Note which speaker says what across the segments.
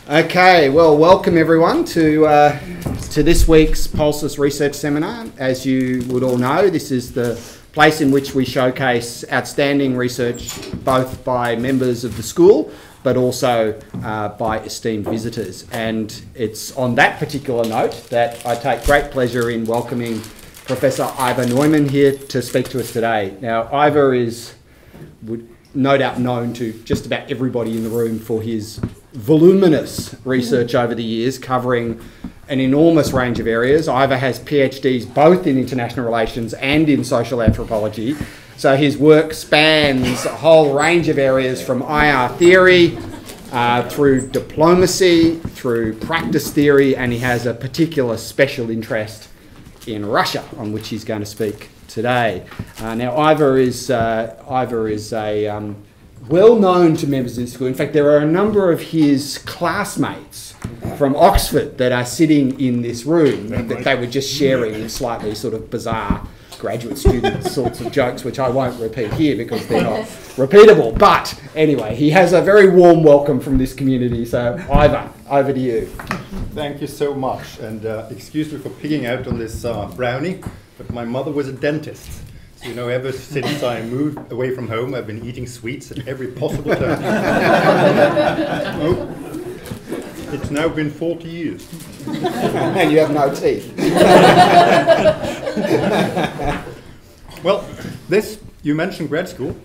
Speaker 1: Okay, well, welcome everyone to this week's Pulsus Research Seminar. As you would all know, this is the place in which we showcase outstanding research both by members of the school but also by esteemed visitors. And it's on that particular note that I take great pleasure in welcoming Professor Iver Neumann here to speak to us today. Now, Iver is no doubt known to just about everybody in the room for his voluminous research over the years, covering an enormous range of areas. Iver has PhDs both in international relations and in social anthropology. So his work spans a whole range of areas from IR theory through diplomacy, through practice theory, and he has a particular special interest in Russia, on which he's going to speak today. Now, Iver is well known to members of the school. In fact, there are a number of his classmates from Oxford that are sitting in this room that they were just sharing in slightly sort of bizarre graduate student sorts of jokes, which I won't repeat here because they're not repeatable. But anyway, he has a very warm welcome from this community. So Iver, over to you.
Speaker 2: Thank you so much. And excuse me for picking out on this brownie, but my mother was a dentist. So, you know, ever since I moved away from home, I've been eating sweets at every possible turn. Oh, it's now been 40 years.
Speaker 1: And you have no teeth.
Speaker 2: Well, you mentioned grad school,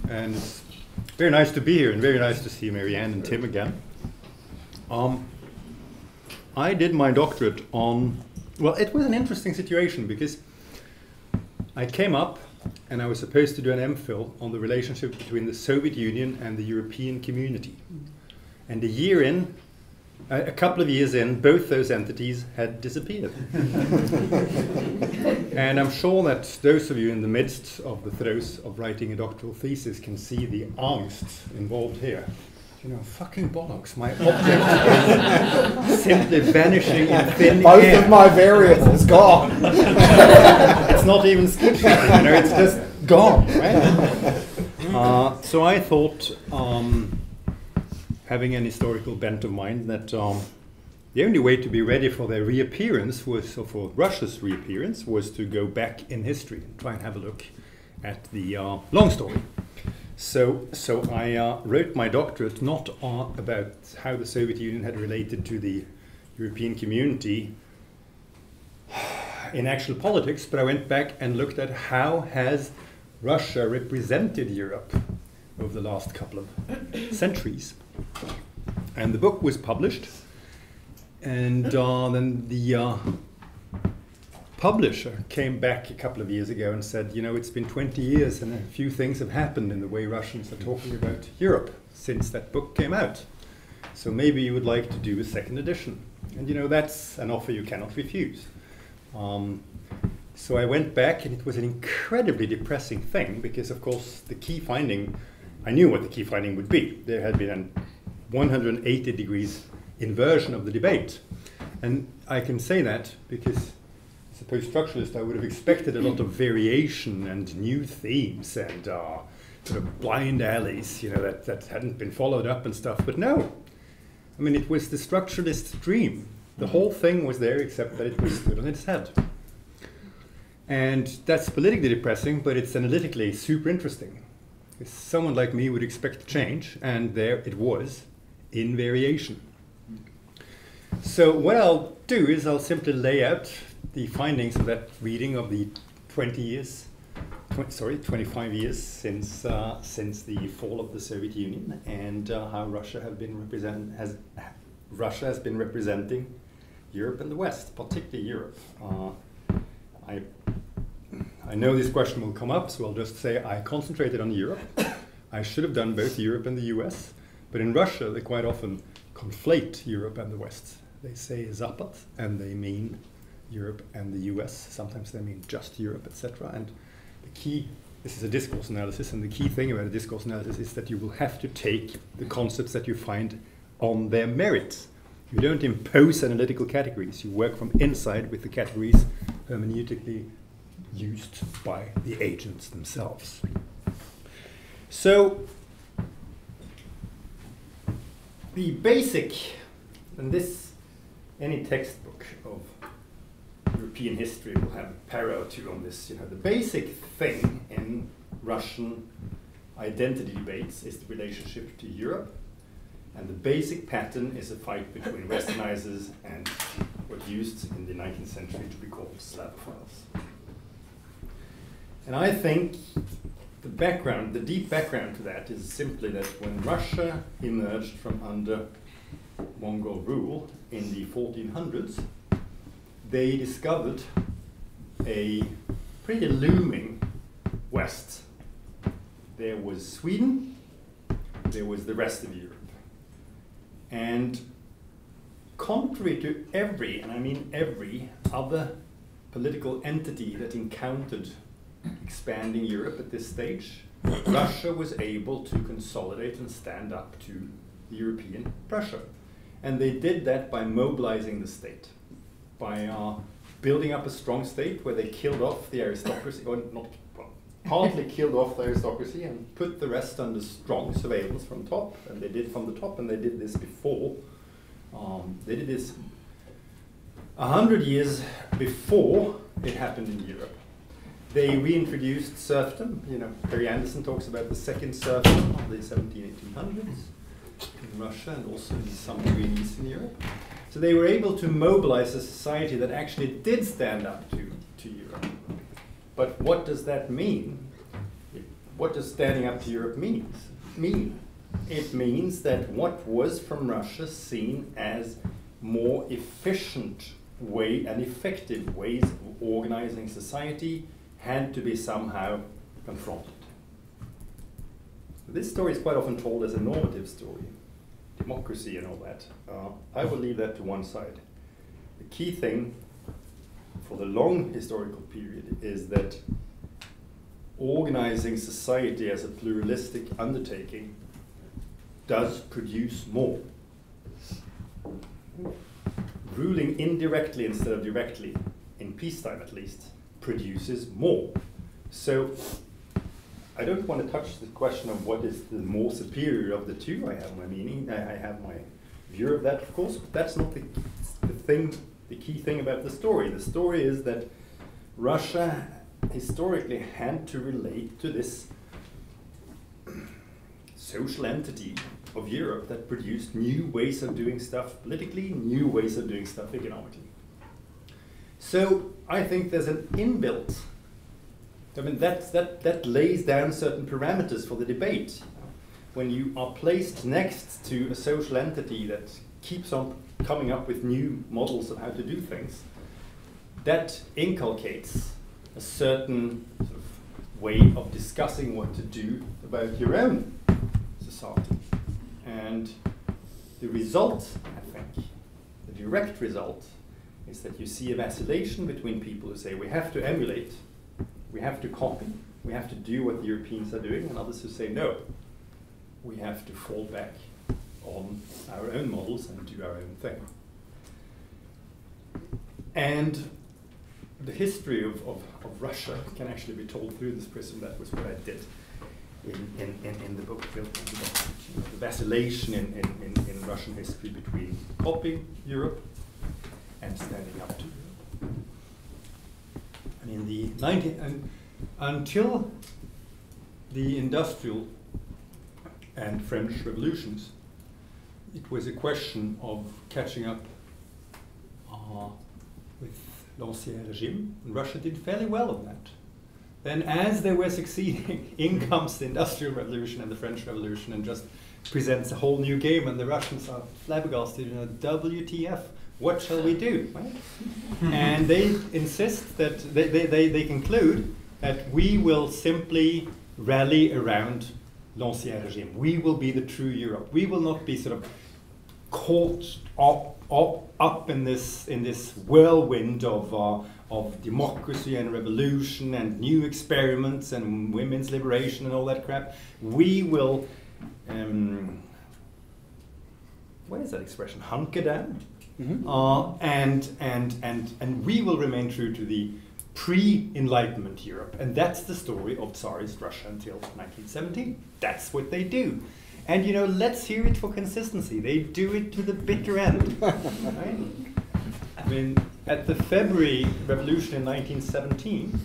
Speaker 2: and it's very nice to be here and very nice to see Marianne and Tim again. I did my doctorate on, well, it was an interesting situation because I came up and I was supposed to do an MPhil on the relationship between the Soviet Union and the European community. And a couple of years in, both those entities had disappeared. And I'm sure that those of you in the midst of the throes of writing a doctoral thesis can see the angst involved here. You know, fucking bollocks, my object is simply vanishing in thin
Speaker 1: Both
Speaker 2: air.
Speaker 1: of my variables gone.
Speaker 2: It's not even sketchy, you know, it's just gone, right? So I thought, having an historical bent of mind, that the only way to be ready for their reappearance was, or for Russia's reappearance, was to go back in history and try and have a look at the long story. So I wrote my doctorate not about how the Soviet Union had related to the European community in actual politics, but I went back and looked at how has Russia represented Europe over the last couple of centuries. And the book was published, and then the publisher came back a couple of years ago and said, you know, it's been 20 years and a few things have happened in the way Russians are talking about Europe since that book came out. So maybe you would like to do a second edition. And you know, that's an offer you cannot refuse. So I went back, and it was an incredibly depressing thing because, of course, the key finding, I knew what the key finding would be. There had been a 180 degrees inversion of the debate. And I can say that because as a post-structuralist, I would have expected a lot of variation and new themes and sort of blind alleys, you know, that hadn't been followed up and stuff. But no, I mean, it was the structuralist dream. The whole thing was there, except that it was stood on its head. And that's politically depressing, but it's analytically super interesting. Because someone like me would expect change, and there it was, in variation. So what I'll do is I'll simply lay out the findings of that reading of the 25 years since the fall of the Soviet Union, and how Russia has been representing Europe and the West, particularly Europe. I know this question will come up, so I'll just say I concentrated on Europe. I should have done both Europe and the US, but in Russia they quite often conflate Europe and the West. They say Zapad, and they mean Europe and the US. Sometimes they mean just Europe, etc. And the key, this is a discourse analysis, and the key thing about a discourse analysis is that you will have to take the concepts that you find on their merits. You don't impose analytical categories. You work from inside with the categories hermeneutically used by the agents themselves. So the basic And this, any textbook of European history will have a parallel to on this. The basic thing in Russian identity debates is the relationship to Europe, and the basic pattern is a fight between Westernizers and what used in the 19th century to be called Slavophiles. And I think the deep background to that is simply that when Russia emerged from under Mongol rule in the 1400s, they discovered a pretty looming West. There was Sweden, there was the rest of Europe. And contrary to every, and I mean every, other political entity that encountered expanding Europe at this stage, Russia was able to consolidate and stand up to the European pressure. And they did that by mobilizing the state, by building up a strong state where they killed off the aristocracy, or not, well, partly killed off the aristocracy and put the rest under strong surveillance from top. And they did from the top, and they did this before. They did this 100 years before it happened in Europe. They reintroduced serfdom. Perry Anderson talks about the second serfdom of the 1700s in Russia and also in some degree in Eastern Europe. So they were able to mobilize a society that actually did stand up to Europe. But what does that mean? What does standing up to Europe mean? It means that what was from Russia seen as more efficient way and effective ways of organizing society had to be somehow confronted. This story is quite often told as a normative story, democracy and all that. I will leave that to one side. The key thing for the long historical period is that organizing society as a pluralistic undertaking does produce more. Ruling indirectly instead of directly, in peacetime at least, produces more. So I don't want to touch the question of what is the more superior of the two. I have my meaning, I have my view of that, of course, but that's not the key thing about the story. The story is that Russia historically had to relate to this social entity of Europe that produced new ways of doing stuff politically, new ways of doing stuff economically. So I think there's an inbuilt, that lays down certain parameters for the debate. When you are placed next to a social entity that keeps on coming up with new models of how to do things, that inculcates a certain sort of way of discussing what to do about your own society. And the result, I think, the direct result, is that you see a vacillation between people who say we have to emulate, we have to copy, we have to do what the Europeans are doing, and others who say no, we have to fall back on our own models and do our own thing. And the history of Russia can actually be told through this prism. That was what I did in the book, the vacillation in Russian history between copying Europe and standing up to Europe. And in the until the industrial and French revolutions, it was a question of catching up with l'Ancien Régime, and Russia did fairly well on that. Then as they were succeeding, in comes the Industrial Revolution and the French Revolution and just presents a whole new game, and the Russians are flabbergasted, WTF, what shall we do? Right? And they insist that, they conclude that we will simply rally around l'Ancien Régime. We will be the true Europe. We will not be sort of caught up in this whirlwind of democracy and revolution and new experiments and women's liberation and all that crap. We will, what is that expression? Hunker down, and we will remain true to the pre-Enlightenment Europe, and that's the story of Tsarist Russia until 1917. That's what they do. And you know, let's hear it for consistency. They do it to the bitter end. Right? I mean, at the February Revolution in 1917,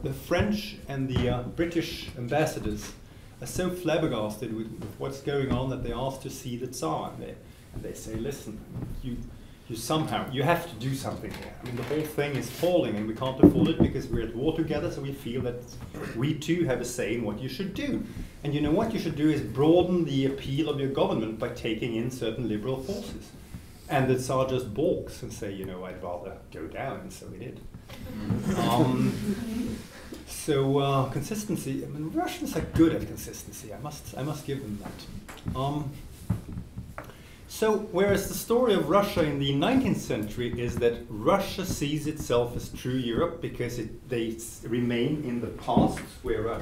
Speaker 2: the French and the British ambassadors are so flabbergasted with what's going on that they ask to see the Tsar. And they say, listen, you have to do something here. I mean, the whole thing is falling and we can't afford it because we're at war together, so we feel that we too have a say in what you should do. And you know what you should do is broaden the appeal of your government by taking in certain liberal forces. And the Tsar just balks and say, you know, I'd rather go down, and so he did. So consistency, I mean, Russians are good at consistency, I must give them that. So, whereas the story of Russia in the 19th century is that Russia sees itself as true Europe because they remain in the past, where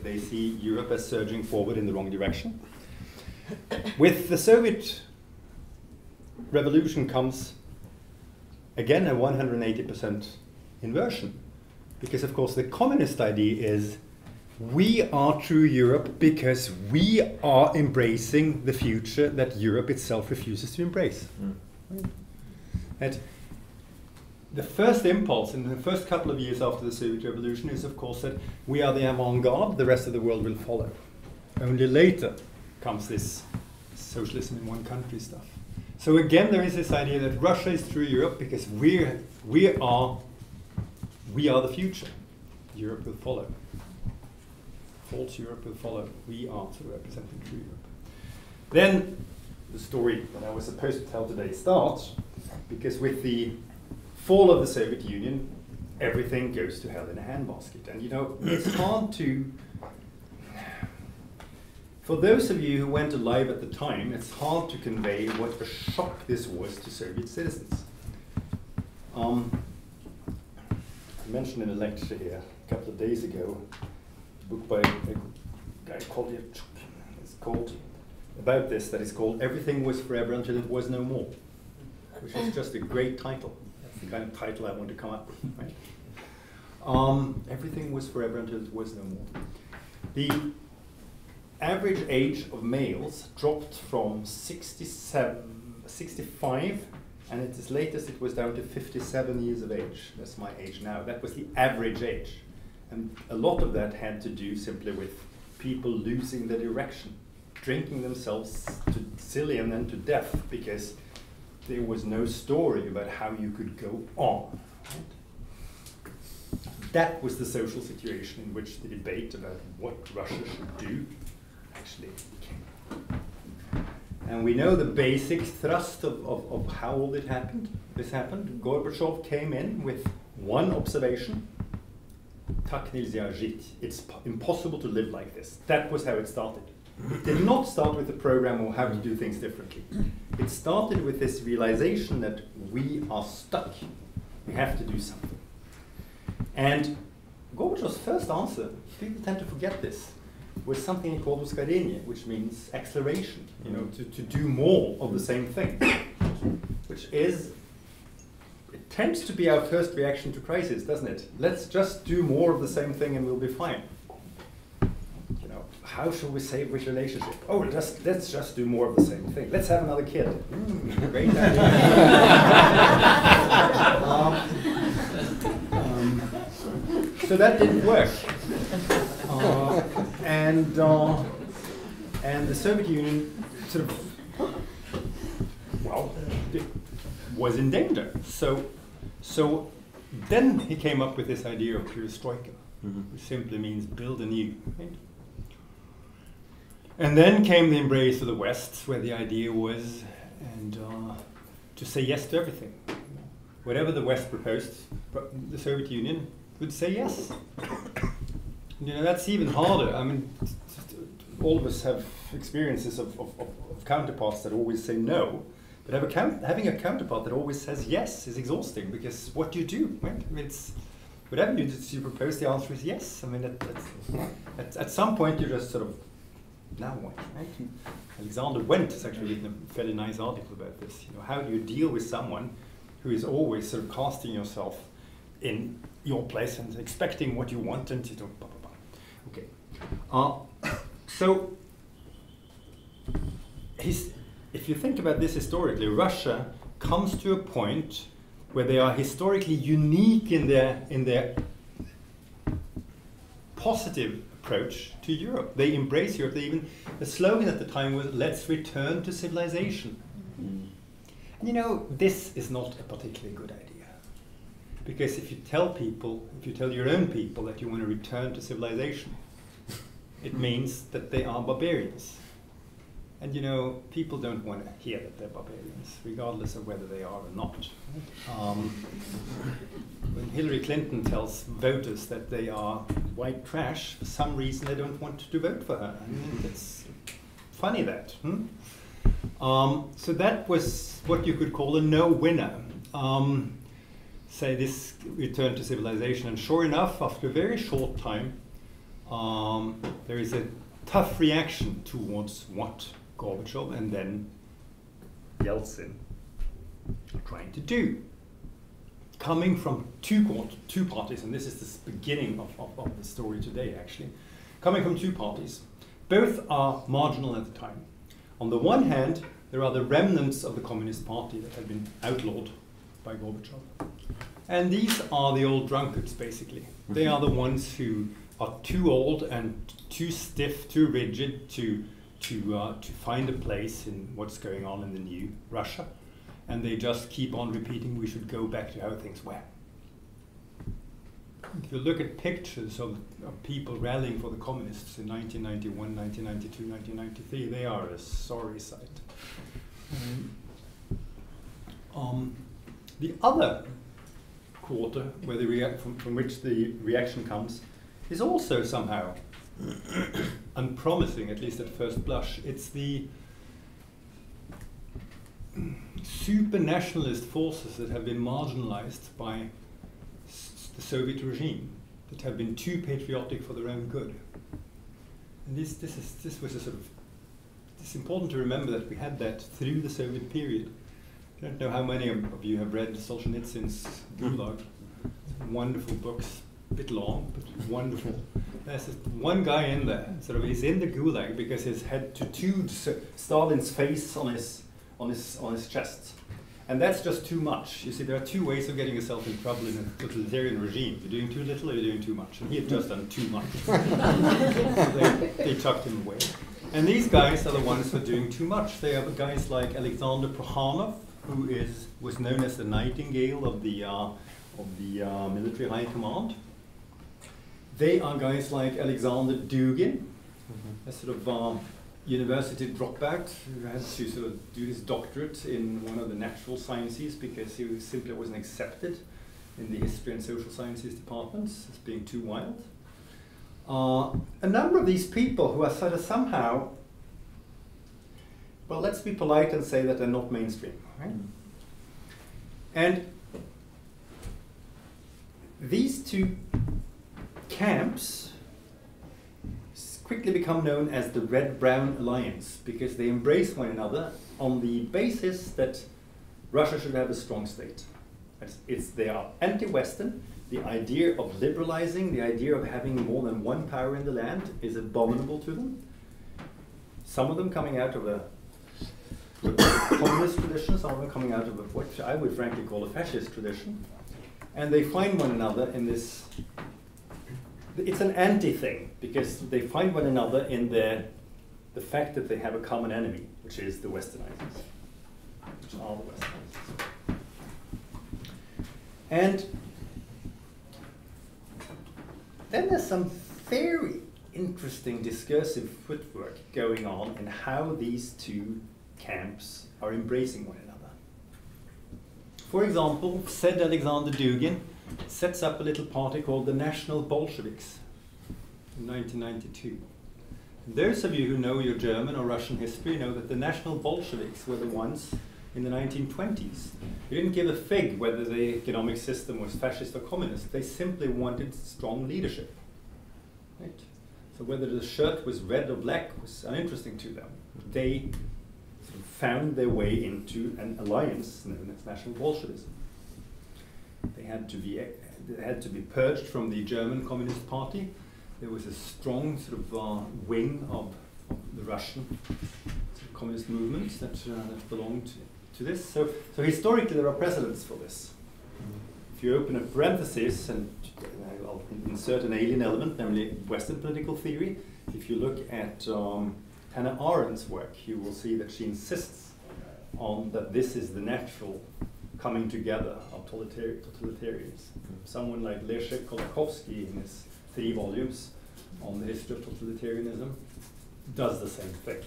Speaker 2: they see Europe as surging forward in the wrong direction. With the Soviet Revolution comes again a 180% inversion, because of course the communist idea is we are true Europe because we are embracing the future that Europe itself refuses to embrace. Right? And the first impulse in the first couple of years after the Soviet Revolution is of course that we are the avant-garde, the rest of the world will follow. Only later comes this socialism in one country stuff. So again there is this idea that Russia is true Europe because we are the future. Europe will follow. False Europe will follow. We are to representing true Europe. Then the story that I was supposed to tell today starts, because with the fall of the Soviet Union, everything goes to hell in a handbasket. And you know, it's hard to, for those of you who went alive at the time, it's hard to convey what a shock this was to Soviet citizens. I mentioned in a lecture here a couple of days ago, book by a guy called Iver. It's called about this, that is called "Everything Was Forever Until It Was No More," which is just a great title. That's the kind of title I want to come up with. Right? Everything was forever until it was no more. The average age of males dropped from 65, and at its latest it was down to 57 years of age. That's my age now. That was the average age. And a lot of that had to do simply with people losing their direction, drinking themselves to silly and then to death, because there was no story about how you could go on. Right? That was the social situation in which the debate about what Russia should do actually became. And we know the basic thrust of how all this happened. Gorbachev came in with one observation. Tak nельзя жить. It's impossible to live like this. That was how it started. It did not start with a program of how to do things differently. It started with this realization that we are stuck. We have to do something. And Gorbachev's first answer, people tend to forget this, was something he called ускорение, which means acceleration, you know, to do more of the same thing, which is, it tends to be our first reaction to crisis, doesn't it? Let's just do more of the same thing and we'll be fine. You know, how shall we save which relationship? Oh, let's just do more of the same thing. Let's have another kid. Great idea. So that didn't work. And the Soviet Union sort of, well, was in danger. So then he came up with this idea of perestroika, which simply means build anew. Right? And then came the embrace of the West, where the idea was to say yes to everything. Whatever the West proposed, the Soviet Union would say yes. You know, that's even harder. I mean, all of us have experiences of counterparts that always say no. But having a counterpart that always says yes is exhausting, because what do you do? Right? I mean, it's, whatever you propose, the answer is yes. I mean, at some point you just sort of, now what? Right? Alexander Wendt has actually written a fairly nice article about this. You know, how do you deal with someone who is always sort of casting yourself in your place and expecting what you want, and you don't. Okay. So if you think about this historically, Russia comes to a point where they are historically unique in their positive approach to Europe. They embrace Europe. The slogan at the time was, "Let's return to civilization." And you know, this is not a particularly good idea. Because if you tell your own people that you want to return to civilization, it means that they are barbarians. And you know, people don't want to hear that they're barbarians, regardless of whether they are or not. When Hillary Clinton tells voters that they are white trash, for some reason they don't want to vote for her. I mean, it's funny that. So that was what you could call a no-winner. Say this return to civilization, and sure enough, after a very short time, there is a tough reaction towards what Gorbachev and then Yeltsin are trying to do. Coming from two parties, and this is the beginning of the story today actually, coming from two parties, both are marginal at the time. On the one hand, there are the remnants of the Communist Party that had been outlawed by Gorbachev. And these are the old drunkards, basically. They are the ones who are too old and too stiff, too rigid to find a place in what's going on in the new Russia. And they just keep on repeating, we should go back to how things were. If you look at pictures of people rallying for the communists in 1991, 1992, 1993, they are a sorry sight. The other quarter, where from which the reaction comes, is also somehow unpromising, at least at first blush. It's the super nationalist forces that have been marginalized by the Soviet regime, that have been too patriotic for their own good. And this was a sort of, it's important to remember that we had that through the Soviet period. I don't know how many of you have read Solzhenitsyn's Gulag. Wonderful books, a bit long, but wonderful. There's one guy in there, sort of, he's in the Gulag because he's had tattooed Stalin's face on his chest. And that's just too much. You see, there are two ways of getting yourself in trouble in a totalitarian regime. You're doing too little or you're doing too much. And he had just done too much. So they tucked him away. And these guys are the ones who are doing too much. They are guys like Alexander Prokhanov, who was known as the Nightingale of the military high command. They are guys like Alexander Dugin, a sort of university dropout who had to sort of do his doctorate in one of the natural sciences because he simply wasn't accepted in the history and social sciences departments as being too wild. A number of these people who are sort of somehow, well, let's be polite and say that they're not mainstream, right? And these two camps quickly become known as the Red-Brown Alliance because they embrace one another on the basis that Russia should have a strong state. They are anti-Western. The idea of liberalizing, the idea of having more than one power in the land is abominable to them. Some of them coming out of a communist tradition, some of them coming out of what I would frankly call a fascist tradition. And they find one another in this, it's an anti-thing, because they find one another in the fact that they have a common enemy, which is the Westernizers, which are the Westernizers. And then there's some very interesting discursive footwork going on in how these two camps are embracing one another. For example, said Alexander Dugin sets up a little party called the National Bolsheviks in 1992. Those of you who know your German or Russian history know that the National Bolsheviks were the ones in the 1920s. They didn't give a fig whether the economic system was fascist or communist. They simply wanted strong leadership. Right? So whether the shirt was red or black was uninteresting to them. They sort of found their way into an alliance known as National Bolshevism. They had to be purged from the German Communist Party. There was a strong sort of wing of of the Russian communist movement that belonged to this. So historically there are precedents for this. If you open a parenthesis and I'll insert an alien element, namely Western political theory, if you look at Hannah Arendt's work, you will see that she insists on that this is the natural coming together of totalitarians. Someone like Leszek Kolakowski, in his 3 volumes on the history of totalitarianism, does the same thing.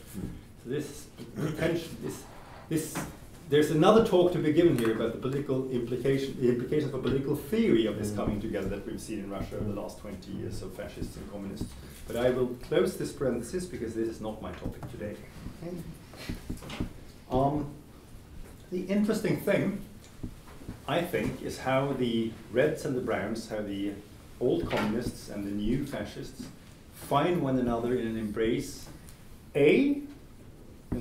Speaker 2: So there's another talk to be given here about the political implications for political theory of this coming together that we've seen in Russia over the last 20 years of fascists and communists. But I will close this parenthesis because this is not my topic today. The interesting thing, I think, is how the Reds and the Browns, how the old communists and the new fascists find one another in an embrace, and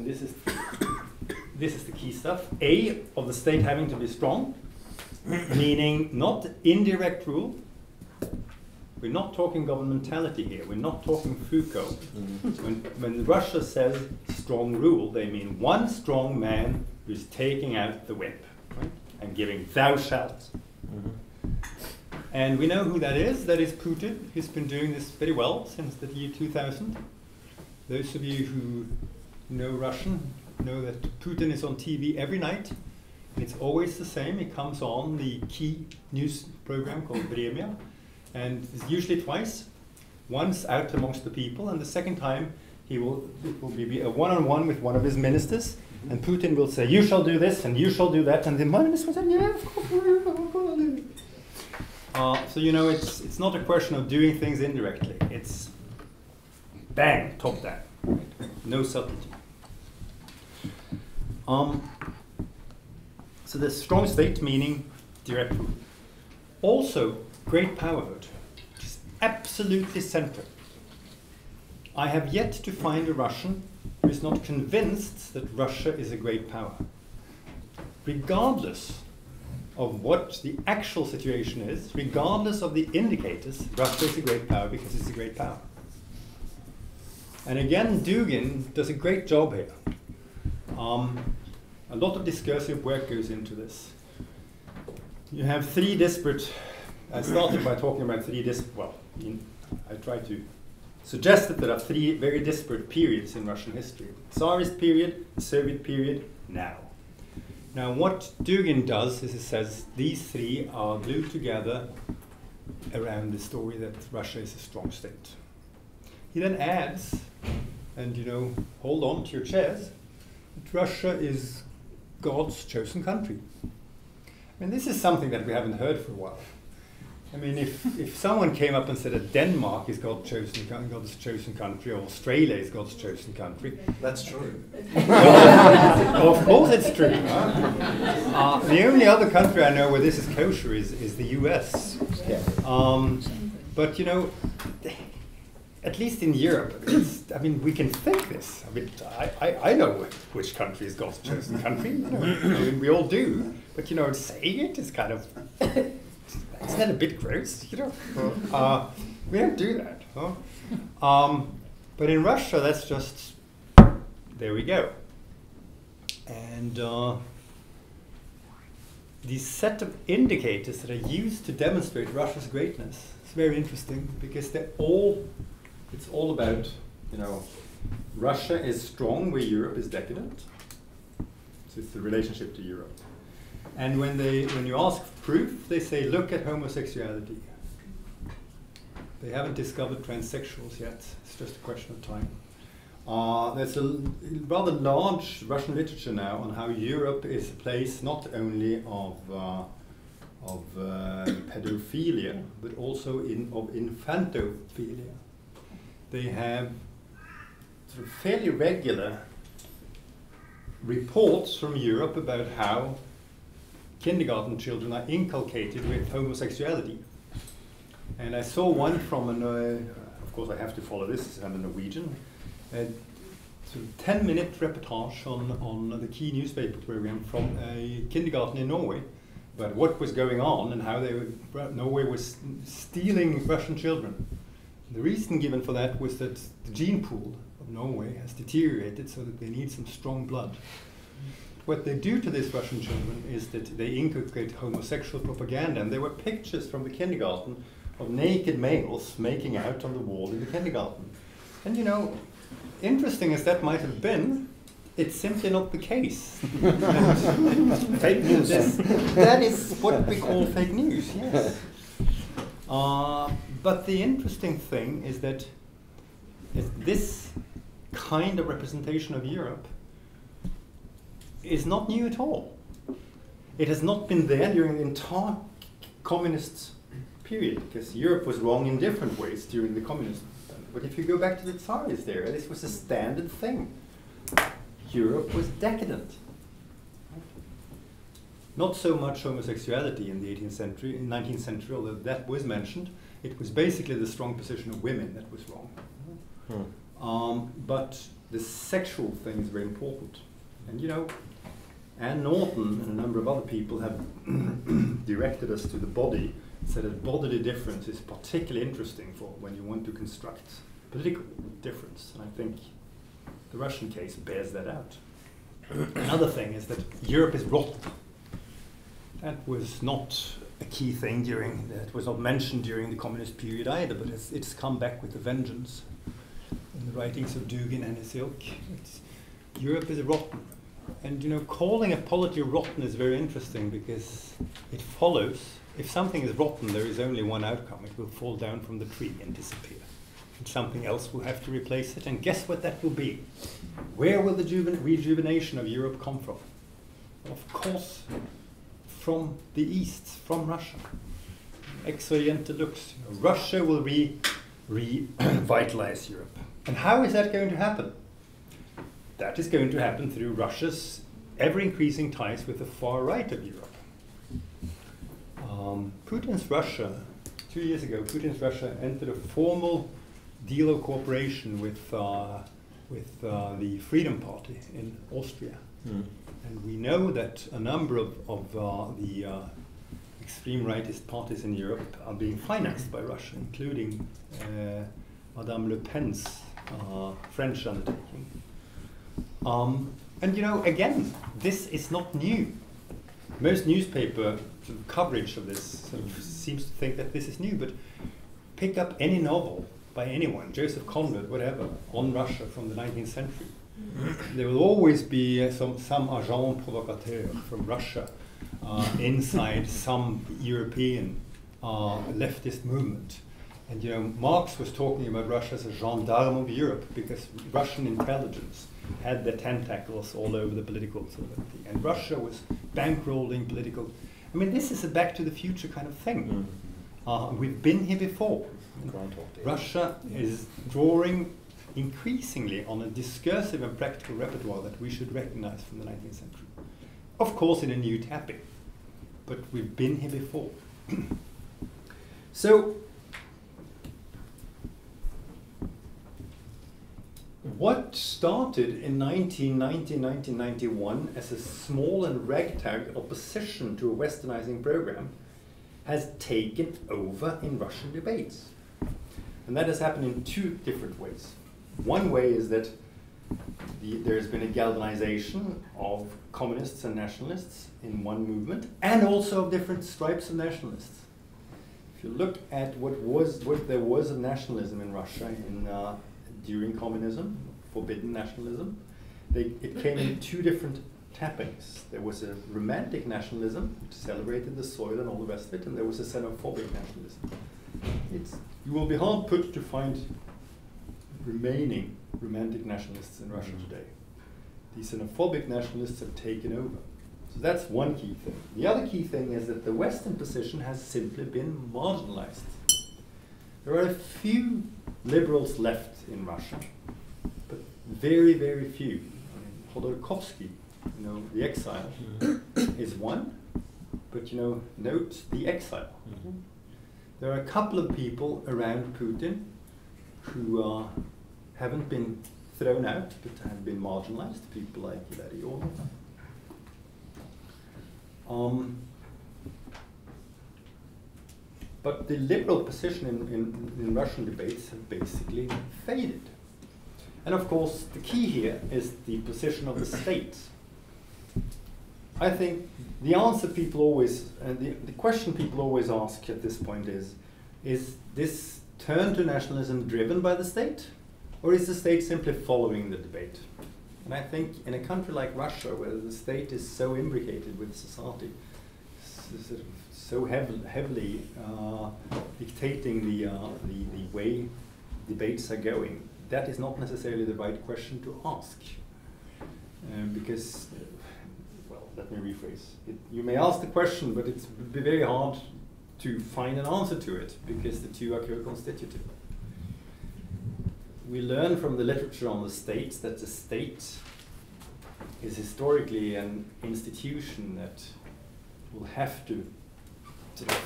Speaker 2: this is the key stuff, of the state having to be strong, meaning not indirect rule. We're not talking governmentality here. We're not talking Foucault. When Russia says strong rule, they mean one strong man who's taking out the whip, right? And giving thou shalt. And we know who that is. That is Putin. He's been doing this very well since the year 2000. Those of you who know Russian know that Putin is on TV every night. And it's always the same. He comes on the key news program called Vremya. And it's usually twice. Once out amongst the people, and the second time it will be a one-on-one with one of his ministers. And Putin will say, you shall do this, and you shall do that. And the minister will say, yeah, of course, I'll do it. So, you know, it's not a question of doing things indirectly. It's bang, top down. No subtlety. So the strong state, meaning direct rule. Also, great powerhood, which is absolutely central. I have yet to find a Russian who is not convinced that Russia is a great power. Regardless of what the actual situation is, regardless of the indicators, Russia is a great power because it's a great power. And again, Dugin does a great job here. A lot of discursive work goes into this. You have 3 disparate, I started by talking about 3 disparate, I tried to suggest that there are 3 very disparate periods in Russian history. Tsarist period, the Soviet period, now. Now what Dugin does is he says these 3 are glued together around the story that Russia is a strong state. He then adds, and you know, hold on to your chairs, that Russia is God's chosen country. I mean, this is something that we haven't heard for a while. I mean, if someone came up and said that Denmark is God's chosen country, or Australia is God's chosen country,
Speaker 3: that's true.
Speaker 2: Well, of course it's true. The only other country I know where this is kosher is the US.
Speaker 1: Yeah.
Speaker 2: But you know, at least in Europe, I mean, we can think this. I mean, I know which country is God's chosen country. You know, I mean, we all do. But you know, saying it is kind of, isn't that a bit gross? You know, we don't do that. Huh? But in Russia, that's just, there we go. And the set of indicators that are used to demonstrate Russia's greatness is very interesting because it's all about, you know, Russia is strong where Europe is decadent. So it's the relationship to Europe. And when you ask for proof, they say, look at homosexuality. They haven't discovered transsexuals yet. It's just a question of time. There's a rather large Russian literature now on how Europe is a place not only of pedophilia, but also of infantophilia. They have sort of fairly regular reports from Europe about how kindergarten children are inculcated with homosexuality. And I saw one from of course I have to follow this, I'm a Norwegian, a sort of 10-minute reportage on the key newspaper program from a kindergarten in Norway about what was going on and how Norway was stealing Russian children. The reason given for that was that the gene pool of Norway has deteriorated so that they need some strong blood. What they do to these Russian children is that they inculcate homosexual propaganda, and there were pictures from the kindergarten of naked males making out on the wall in the kindergarten. And you know, interesting as that might have been, it's simply not the case. Fake news. That is what we call fake news, yes. But the interesting thing is that this kind of representation of Europe is not new at all. It has not been there during the entire communist period, because Europe was wrong in different ways during the communism. But if you go back to the Tsarist era, this was a standard thing. Europe was decadent. Not so much homosexuality in the 18th century, in 19th century, although that was mentioned. It was basically the strong position of women that was wrong. But the sexual thing is very important. And you know, Anne Norton and a number of other people have directed us to the body, said that bodily difference is particularly interesting for when you want to construct political difference. And I think the Russian case bears that out. Another thing is that Europe is rotten. That was not a key thing that was not mentioned during the communist period either, but it's come back with a vengeance. In the writings of Dugin and his ilk, Europe is rotten. And you know, calling a polity rotten is very interesting because it follows, if something is rotten, there is only one outcome. It will fall down from the tree and disappear. And something else will have to replace it. And guess what that will be? Where will the rejuvenation of Europe come from? Of course, from the East, from Russia. Ex Oriente lux. Russia will revitalize Europe. And how is that going to happen? That is going to happen through Russia's ever-increasing ties with the far right of Europe. Putin's Russia, 2 years ago, Putin's Russia entered a formal deal of cooperation with the Freedom Party in Austria. And we know that a number of the extreme rightist parties in Europe are being financed by Russia, including Madame Le Pen's French undertaking. And you know, again, this is not new. Most newspaper sort of coverage of this sort of seems to think that this is new, but pick up any novel by anyone, Joseph Conrad, whatever, on Russia from the 19th century. There will always be some agent provocateur from Russia inside some European leftist movement. And you know, Marx was talking about Russia as a gendarme of Europe because Russian intelligence had their tentacles all over the political sort of thing. And Russia was bankrolling political. I mean, this is a Back to the Future kind of thing. We've been here before. Russia is drawing increasingly on a discursive and practical repertoire that we should recognize from the 19th century. Of course, in a new tapping, but we've been here before. So, what started in 1990, 1991 as a small and ragtag opposition to a westernizing program has taken over in Russian debates. And that has happened in two different ways. One way is that there's been a galvanization of communists and nationalists in one movement, and also of different stripes of nationalists. If you look at what there was of nationalism in Russia during communism, forbidden nationalism, it came in two different tappings. There was a romantic nationalism, which celebrated the soil and all the rest of it, and there was a xenophobic nationalism. You will be hard put to find remaining romantic nationalists in Russia today. These xenophobic nationalists have taken over. So that's one key thing. The other key thing is that the Western position has simply been marginalized. There are a few liberals left in Russia, but very, very few. I mean, Khodorkovsky, the exile, is one, but note the exile. There are a couple of people around Putin who haven't been thrown out, but have been marginalized, people like Iver. But the liberal position in Russian debates have basically faded. And of course, the key here is the position of the state. I think the answer people always, the question people always ask at this point is this turn to nationalism driven by the state? Or is the state simply following the debate? And I think in a country like Russia, where the state is so imbricated with society, so heavily dictating the way debates are going, that is not necessarily the right question to ask. Because, well, let me rephrase. You may ask the question, but it would be very hard to find an answer to it, because the two are co-constitutive. We learn from the literature on the state that the state is historically an institution that will have to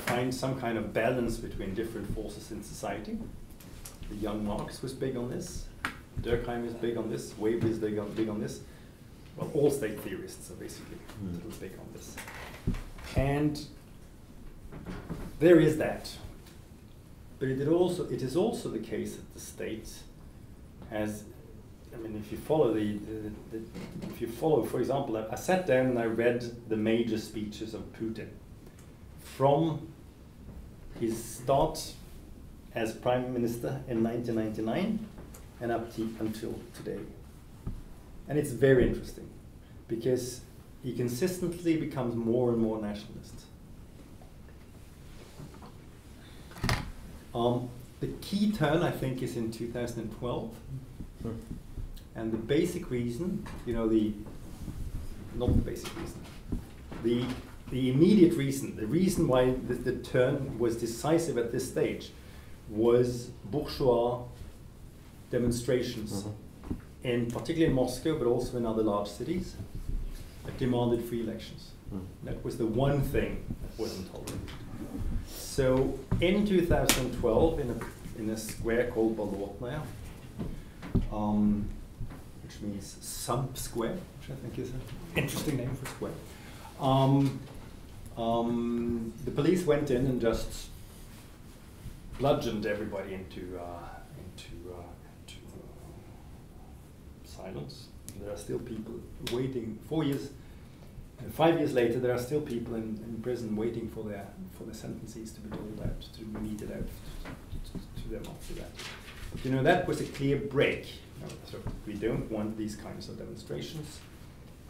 Speaker 2: find some kind of balance between different forces in society. The young Marx was big on this, Durkheim is big on this, Weber is big on this. Well, all state theorists are basically big on this. And there is that. But it is also the case that the state has, I mean, if you follow, for example, I sat down and I read the major speeches of Putin from his start as prime minister in 1999 and up until today. And it's very interesting because he consistently becomes more and more nationalist. The key turn, I think, is in 2012. And the basic reason, not the basic reason, the immediate reason, the reason why the turn was decisive at this stage was bourgeois demonstrations, particularly in Moscow, but also in other large cities, that demanded free elections. That was the one thing that wasn't tolerated. So in 2012, in a square called Bolotnaya, which means Sump Square, which I think is an interesting name for a square, the police went in and just bludgeoned everybody into silence. There are still people waiting 4 years. 5 years later, there are still people in prison waiting for their sentences to be doled out, to be meted out to them after that. But, that was a clear break. So we don't want these kinds of demonstrations.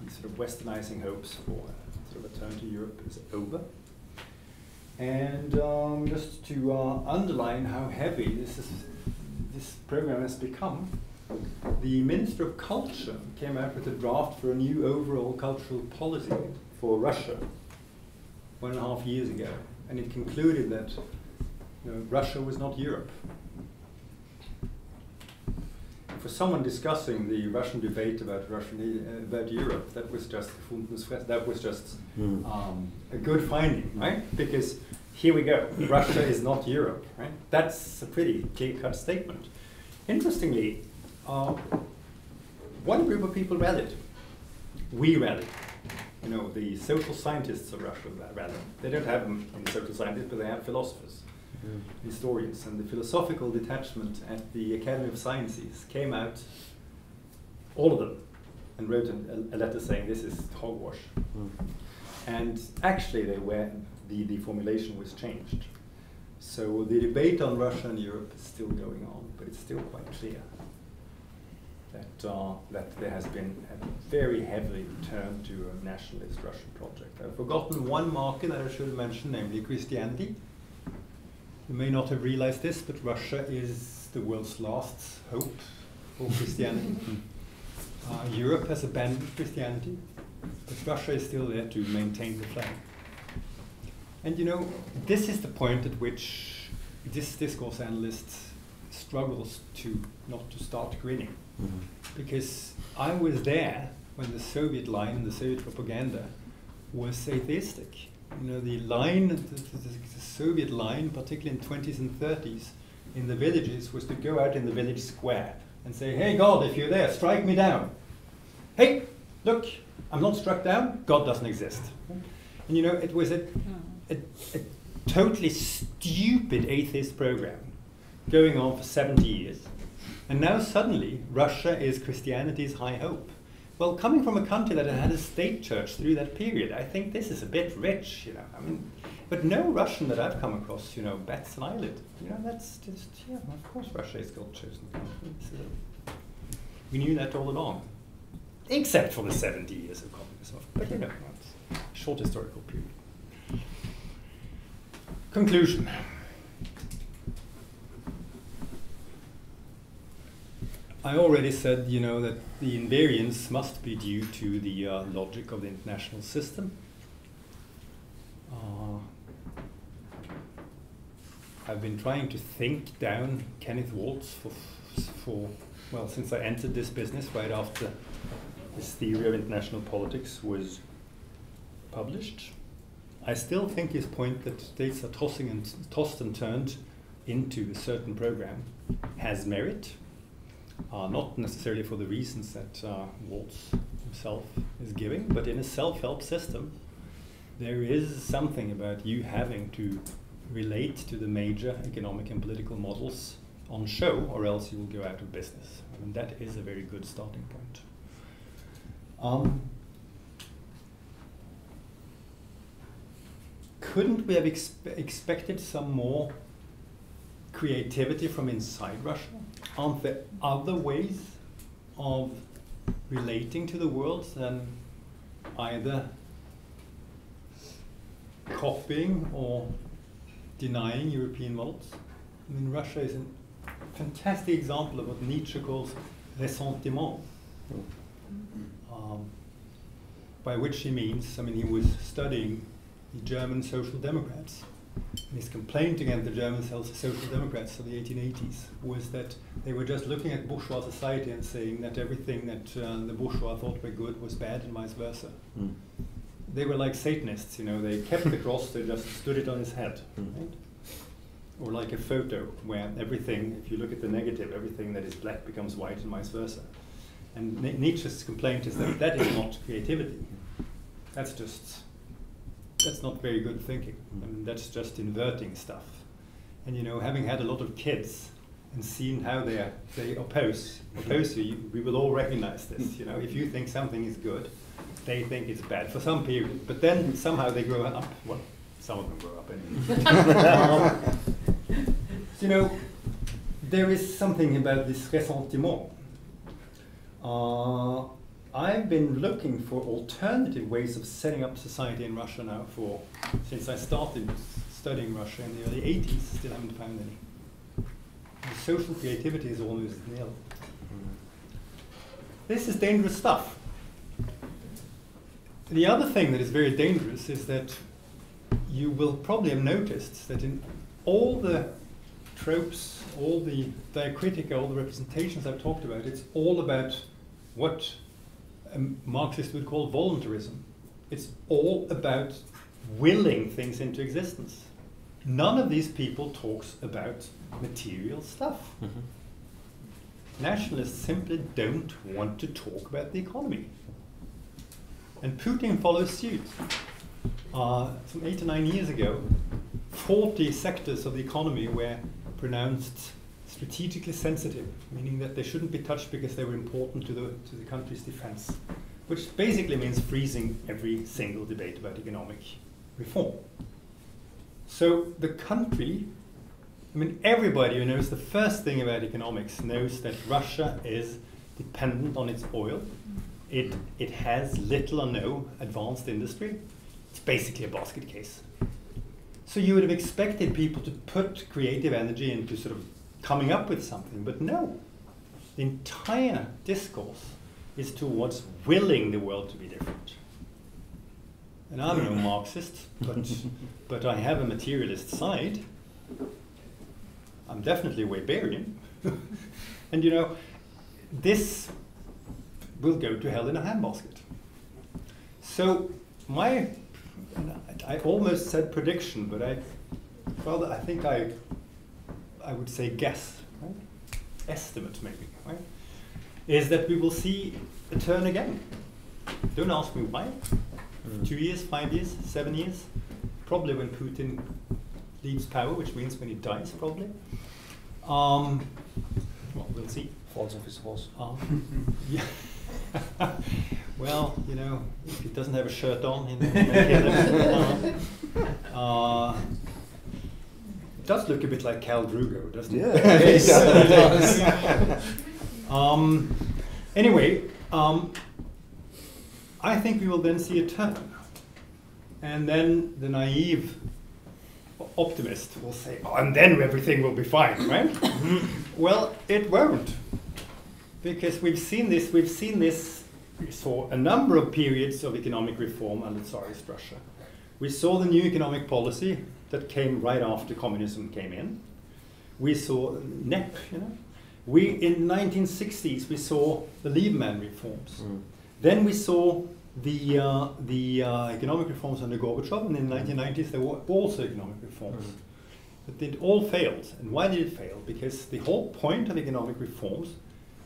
Speaker 2: These sort of westernizing hopes for sort of a turn to Europe is over. And just to underline how heavy this program has become, the Minister of Culture came out with a draft for a new overall cultural policy for Russia 1.5 years ago, and it concluded that Russia was not Europe. For someone discussing the Russian debate about Europe, that was just a good finding, right? Because here we go, Russia is not Europe, right? That's a pretty clear-cut statement. Interestingly, one group of people rallied. We rallied. The social scientists of Russia rallied. They don't have them in social scientists, but they have philosophers, historians, and the philosophical detachment at the Academy of Sciences came out, all of them, and wrote a letter saying this is hogwash. And actually, the formulation was changed. So the debate on Russia and Europe is still going on, but it's still quite clear that there has been a very heavy turn to a nationalist Russian project. I've forgotten one marker that I should mention, namely Christianity. You may not have realized this, but Russia is the world's last hope for Christianity. Europe has abandoned Christianity, but Russia is still there to maintain the flag. And this is the point at which this discourse analyst struggles not to start grinning. Because I was there when the Soviet line and the Soviet propaganda was atheistic. The Soviet line, particularly in 20s and 30s, in the villages, was to go out in the village square and say, "Hey God, if you're there, strike me down. Hey, look, I'm not struck down, God doesn't exist." And it was a totally stupid atheist program going on for 70 years. And now suddenly, Russia is Christianity's high hope. Well, coming from a country that had a state church through that period, I think this is a bit rich, you know. I mean, but no Russian that I've come across, you know, bats an eyelid. You know, that's just, yeah, of course Russia is God's chosen country. We knew that all along. Except for the 70 years of communism. But you know, that's a short historical period. Conclusion. I already said, you know, that the invariance must be due to the logic of the international system. I've been trying to think down Kenneth Waltz for well, since I entered this business right after his theory of international politics was published. I still think his point that states are tossed and turned into a certain program has merit. Not necessarily for the reasons that Waltz himself is giving, but in a self-help system, there is something about you having to relate to the major economic and political models on show, or else you will go out of business. I mean, that is a very good starting point. Couldn't we have expected some more creativity from inside Russia? Aren't there other ways of relating to the world than either copying or denying European models? I mean, Russia is a fantastic example of what Nietzsche calls ressentiment, by which he means, I mean, he was studying the German Social Democrats. And his complaint against the German Social Democrats of the 1880s was that they were just looking at bourgeois society and saying that everything that the bourgeois thought were good was bad and vice versa. Mm. They were like Satanists, you know, they kept the cross, they just stood it on his head. Right? Or like a photo where everything, if you look at the negative, everything that is black becomes white and vice versa. And Nietzsche's complaint is that that is not creativity. That's not very good thinking. I mean, that's just inverting stuff. And you know, having had a lot of kids and seen how they oppose you, we will all recognize this. You know, if you think something is good, they think it's bad for some period. But then somehow they grow up. Well, some of them grow up anyway. You know, there is something about this ressentiment. I've been looking for alternative ways of setting up society in Russia now since I started studying Russia in the early 80s, still haven't found any. The social creativity is almost nil. This is dangerous stuff. The other thing that is very dangerous is that you will probably have noticed that in all the tropes, all the diacritica, all the representations I've talked about, it's all about what a Marxist would call voluntarism. It's all about willing things into existence. None of these people talks about material stuff. Mm-hmm. Nationalists simply don't want to talk about the economy. And Putin follows suit. Some 8 or 9 years ago, 40 sectors of the economy were pronounced strategically sensitive, meaning that they shouldn't be touched because they were important to the country's defense, which basically means freezing every single debate about economic reform. So the country, I mean, everybody who knows the first thing about economics knows that Russia is dependent on its oil. It has little or no advanced industry. It's basically a basket case. So you would have expected people to put creative energy into sort of coming up with something, but no. The entire discourse is towards willing the world to be different. And I'm no Marxist, but I have a materialist side. I'm definitely a Weberian. And you know, this will go to hell in a handbasket. So I almost said prediction, but I think I would say guess, right? Estimate maybe, right? Is that we will see a turn again. Don't ask me why. 2 years, 5 years, 7 years. Probably when Putin leaves power, which means when he dies, probably. Well, we'll see.
Speaker 3: False office false.
Speaker 2: Yeah. Well, you know, if he doesn't have a shirt on, you know, it does look a bit like Khal Drogo, doesn't it?
Speaker 3: Yeah, it does.
Speaker 2: Anyway, I think we will then see a turn. And then the naive optimist will say, oh, and then everything will be fine, right? Well, it won't. Because we saw a number of periods of economic reform under Tsarist Russia. We saw the new economic policy that came right after communism came in. We saw NEP, you know. In the 1960s, we saw the Lieberman reforms. Then we saw the economic reforms under Gorbachev, and in the 1990s there were also economic reforms. But it all failed. And why did it fail? Because the whole point of economic reforms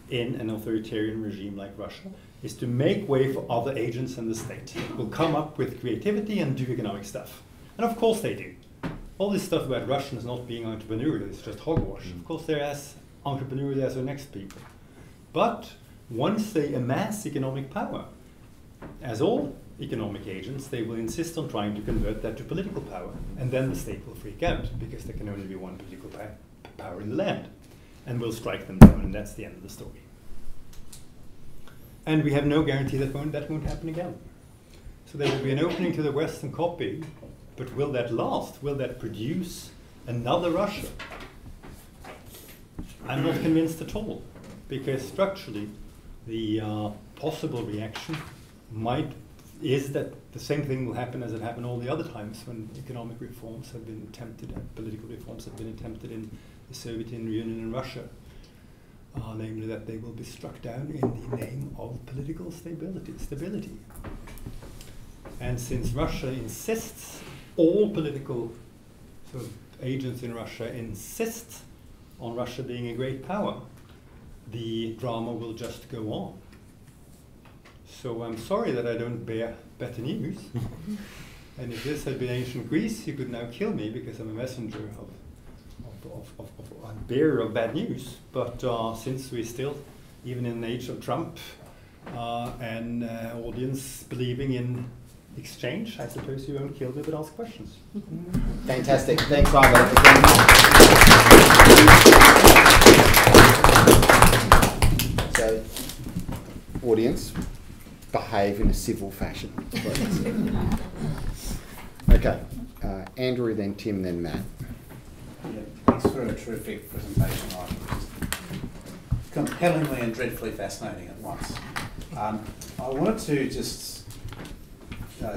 Speaker 2: in an authoritarian regime like Russia is to make way for other agents in the state who will come up with creativity and do economic stuff. And of course they do. All this stuff about Russians not being entrepreneurial is just hogwash. Of course they're as entrepreneurial as the next people. But once they amass economic power, as all economic agents, they will insist on trying to convert that to political power. And then the state will freak out because there can only be one political power in the land. And will strike them down, and that's the end of the story. And we have no guarantee that won't happen again. So there will be an opening to the Western copy, but will that last? Will that produce another Russia? I'm not convinced at all, because structurally the possible reaction is that the same thing will happen as it happened all the other times when economic reforms have been attempted and political reforms have been attempted in the Soviet Union and Russia, namely that they will be struck down in the name of political stability. And since Russia insists, all political sort of agents in Russia insist on Russia being a great power, the drama will just go on. So I'm sorry that I don't bear better news. And if this had been ancient Greece, you could now kill me because I'm a messenger of a bearer of bad news. But since we still, even in the age of Trump, and audience believing in exchange, I suppose you won't kill me but ask questions.
Speaker 1: Fantastic. Thanks, Iver. So, audience, behave in a civil fashion. Okay. Andrew, then Tim, then Matt.
Speaker 4: Yeah, thanks for a terrific presentation, Ivan. Compellingly and dreadfully fascinating at once. I wanted to just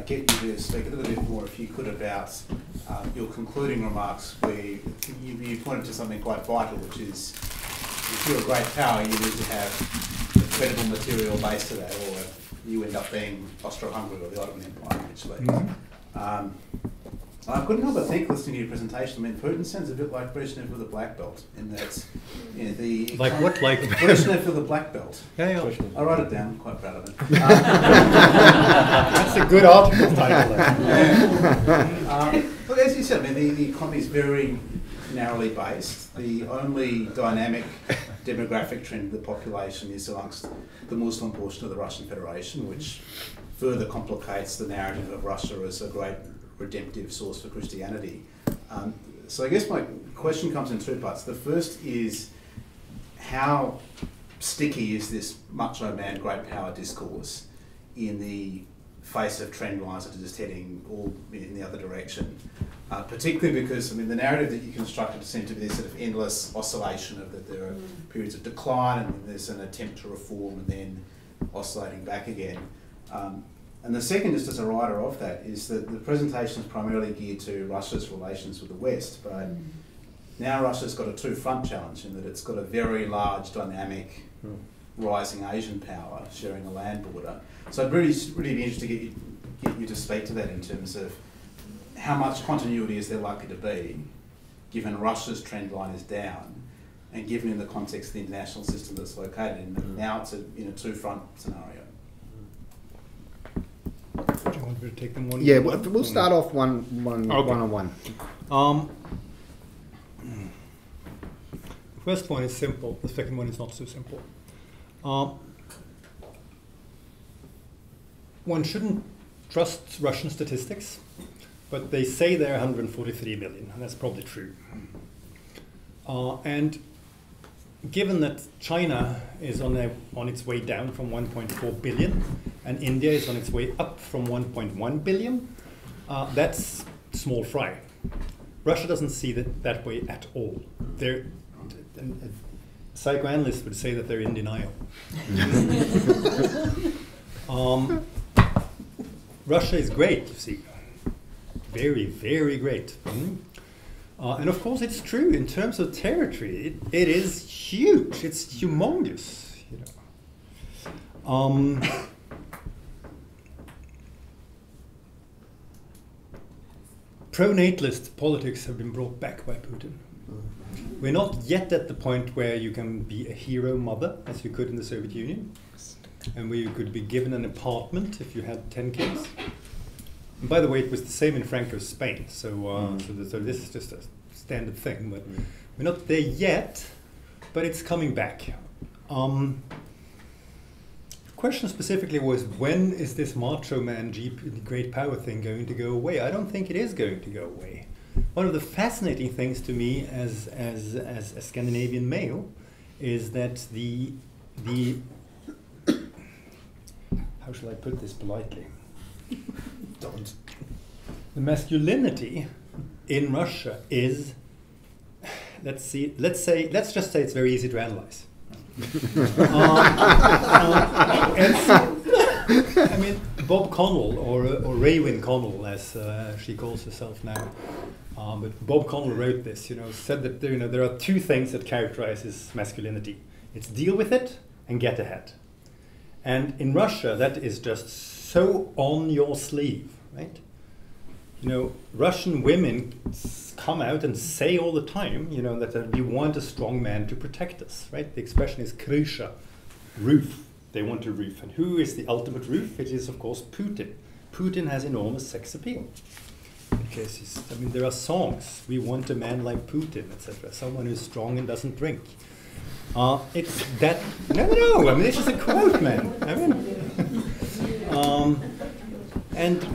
Speaker 4: get you to speak a little bit more, if you could, about your concluding remarks, where you pointed to something quite vital, which is if you're a great power, you need to have a credible material base to that, or you end up being Austro-Hungary or the Ottoman Empire, actually. I couldn't help but think, listening to your presentation, I mean, Putin sounds a bit like Brezhnev with a black belt, in that, you know, the...
Speaker 2: Like what? Like
Speaker 4: Brezhnev with a black belt.
Speaker 2: Yeah.
Speaker 4: I write it down, I'm quite proud of it.
Speaker 2: That's a good article title.
Speaker 4: Look, as you said, I mean, the economy is very narrowly based. The only dynamic demographic trend of the population is amongst the Muslim portion of the Russian Federation, which further complicates the narrative of Russia as a great redemptive source for Christianity. So I guess my question comes in two parts. The first is, how sticky is this macho man, great power discourse in the face of trend lines that are just heading all in the other direction? Particularly because, I mean, the narrative that you constructed seemed to be this sort of endless oscillation of that there are periods of decline and then there's an attempt to reform and then oscillating back again. And the second, just as a writer of that, is that the presentation is primarily geared to Russia's relations with the West, but now Russia's got a two-front challenge in that it's got a very large, dynamic, rising Asian power sharing a land border. So I'd really be interested to get you to speak to that in terms of how much continuity is there likely to be, given Russia's trend line is down, and given in the context of the international system that's located in, now it's in a two-front scenario.
Speaker 2: Do you want me to take them one?
Speaker 1: Yeah, we'll start off one on one.
Speaker 2: First one is simple, the second one is not so simple. One shouldn't trust Russian statistics, but they say there are 143 million, and that's probably true. And given that China is on its way down from 1.4 billion, and India is on its way up from 1.1 billion, that's small fry. Russia doesn't see that way at all. A psychoanalyst would say that they're in denial. Russia is great, you see. Very, very great. And of course it's true, in terms of territory, it is huge, it's humongous. You know. Pro-natalist politics have been brought back by Putin. We're not yet at the point where you can be a hero mother, as you could in the Soviet Union, and where you could be given an apartment if you had 10 kids. And by the way, it was the same in Franco's Spain, so this is just a standard thing, but we're not there yet, but it's coming back. The question specifically was, when is this macho man great power thing going to go away? I don't think it is going to go away. One of the fascinating things to me as a Scandinavian male is that the how shall I put this politely? Don't. The masculinity in Russia is, let's just say it's very easy to analyze. I mean, Bob Connell, or Raywin Connell, as she calls herself now, but Bob Connell wrote this. Said that there are two things that characterizes masculinity: it's deal with it and get ahead. And in Russia, that is just so on your sleeve, right? Russian women come out and say all the time, that we want a strong man to protect us, right? The expression is krysha, roof. They want a roof. And who is the ultimate roof? It is, of course, Putin. Putin has enormous sex appeal. Because there are songs. We want a man like Putin, etc. Someone who's strong and doesn't drink. It's that. No. I mean, this is a quote, man. And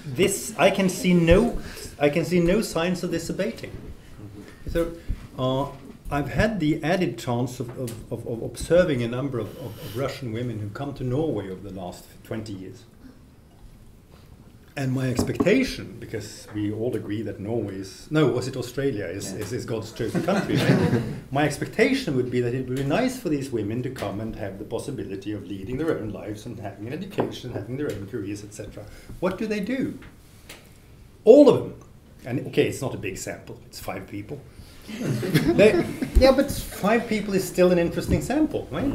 Speaker 2: this, I can see no signs of this abating. So, I've had the added chance of observing a number of Russian women who come to Norway over the last 20 years. And my expectation, because we all agree that Australia is God's chosen country, right? My expectation would be that it would be nice for these women to come and have the possibility of leading their own lives and having an education, having their own careers, etc. What do? All of them. And okay, it's not a big sample, it's 5 people. But 5 people is still an interesting sample, right?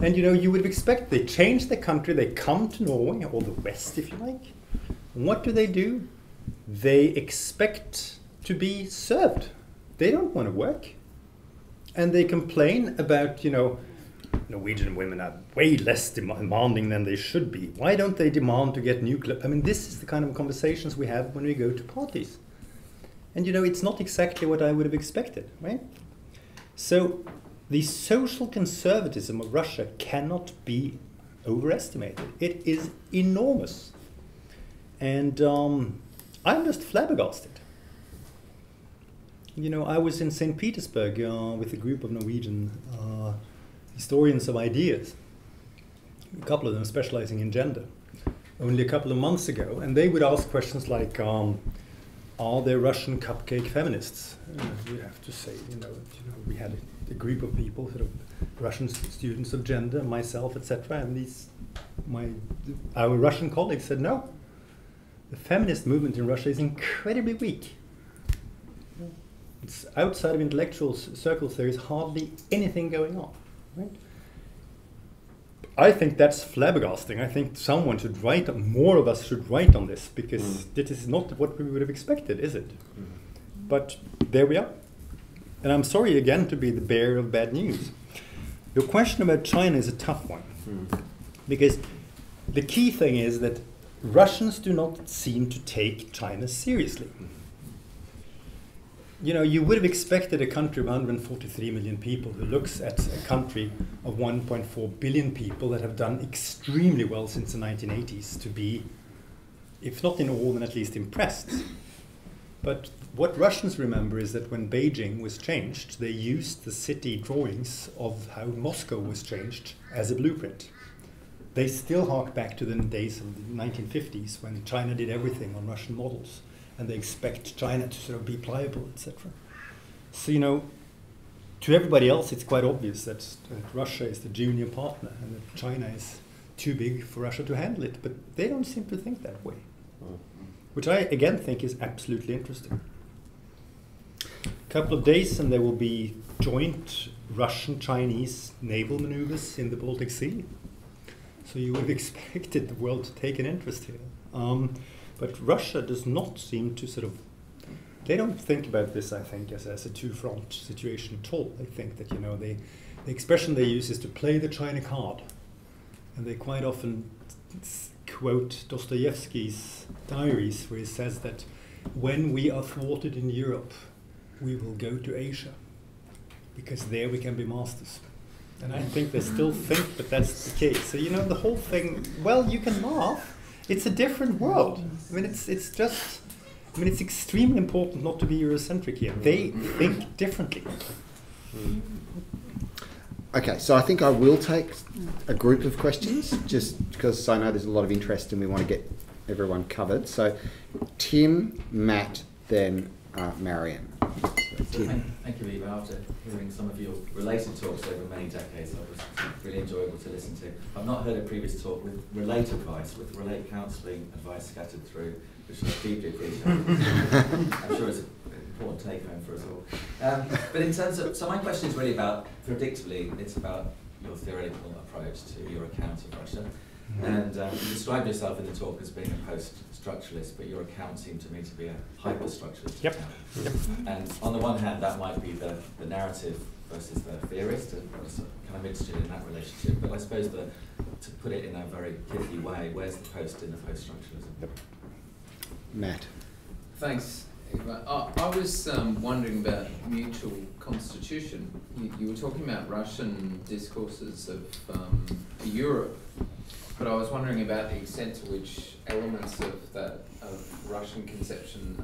Speaker 2: And you would expect they change the country, they come to Norway, or the West if you like. What do? They expect to be served. They don't want to work. And they complain about, Norwegian women are way less demanding than they should be. Why don't they demand to get nuclear? I mean, this is the kind of conversations we have when we go to parties. And it's not exactly what I would have expected, right? So the social conservatism of Russia cannot be overestimated. It is enormous. And I'm just flabbergasted. I was in St. Petersburg with a group of Norwegian historians of ideas, a couple of them specializing in gender, only a couple of months ago. And they would ask questions like, are there Russian cupcake feminists? We have to say, we had a group of people, sort of Russian students of gender, myself, etc. And our Russian colleagues said, no. The feminist movement in Russia is incredibly weak. It's outside of intellectual circles, there is hardly anything going on. Right? I think that's flabbergasting. I think someone should write, more of us should write on this, because this is not what we would have expected, is it? But there we are. And I'm sorry again to be the bearer of bad news. Your question about China is a tough one, because the key thing is that Russians do not seem to take China seriously. you know, you would have expected a country of 143 million people who looks at a country of 1.4 billion people that have done extremely well since the 1980s to be, if not in awe, then at least impressed. But what Russians remember is that when Beijing was changed, they used the city drawings of how Moscow was changed as a blueprint. They still hark back to the days of the 1950s when China did everything on Russian models, and they expect China to sort of be pliable, etc. So, you know, to everybody else, it's quite obvious that Russia is the junior partner and that China is too big for Russia to handle it, but they don't seem to think that way, which I, again, think is absolutely interesting. A couple of days and there will be joint Russian-Chinese naval maneuvers in the Baltic Sea. So you would have expected the world to take an interest here. But Russia does not seem to sort of, they don't think about this, I think, as a two-front situation at all. They think that, you know, the expression they use is to play the China card. And they quite often quote Dostoevsky's diaries, where he says that when we are thwarted in Europe, we will go to Asia, because there we can be masters. And I think they still think that that's the case. So, you know, the whole thing, well, you can laugh. It's a different world. I mean, it's just, I mean, it's extremely important not to be Eurocentric here. They think differently.
Speaker 1: Okay, so I think I will take a group of questions, just because I know there's a lot of interest and we want to get everyone covered. So Tim, Matt, then Marion.
Speaker 5: Thank you, Iver. After hearing some of your related talks over many decades, it was really enjoyable to listen to. I've not heard a previous talk with relate advice, with relate counselling advice scattered through, which I deeply appreciate. I'm sure it's an important take home for us all. But in terms of, so my question is really about, predictably, it's about your theoretical approach to your account of Russia. And you described yourself in the talk as being a post-structuralist, but your account seemed to me to be a hyper-structuralist account. And on the one hand, that might be the narrative versus the theorist, and I was kind of interested in that relationship. But I suppose to put it in a very pithy way, where's the post in the post-structuralism?
Speaker 1: Matt.
Speaker 6: Thanks, Iver. I was wondering about mutual constitution. You were talking about Russian discourses of Europe. But I was wondering about the extent to which elements of that, of Russian conception,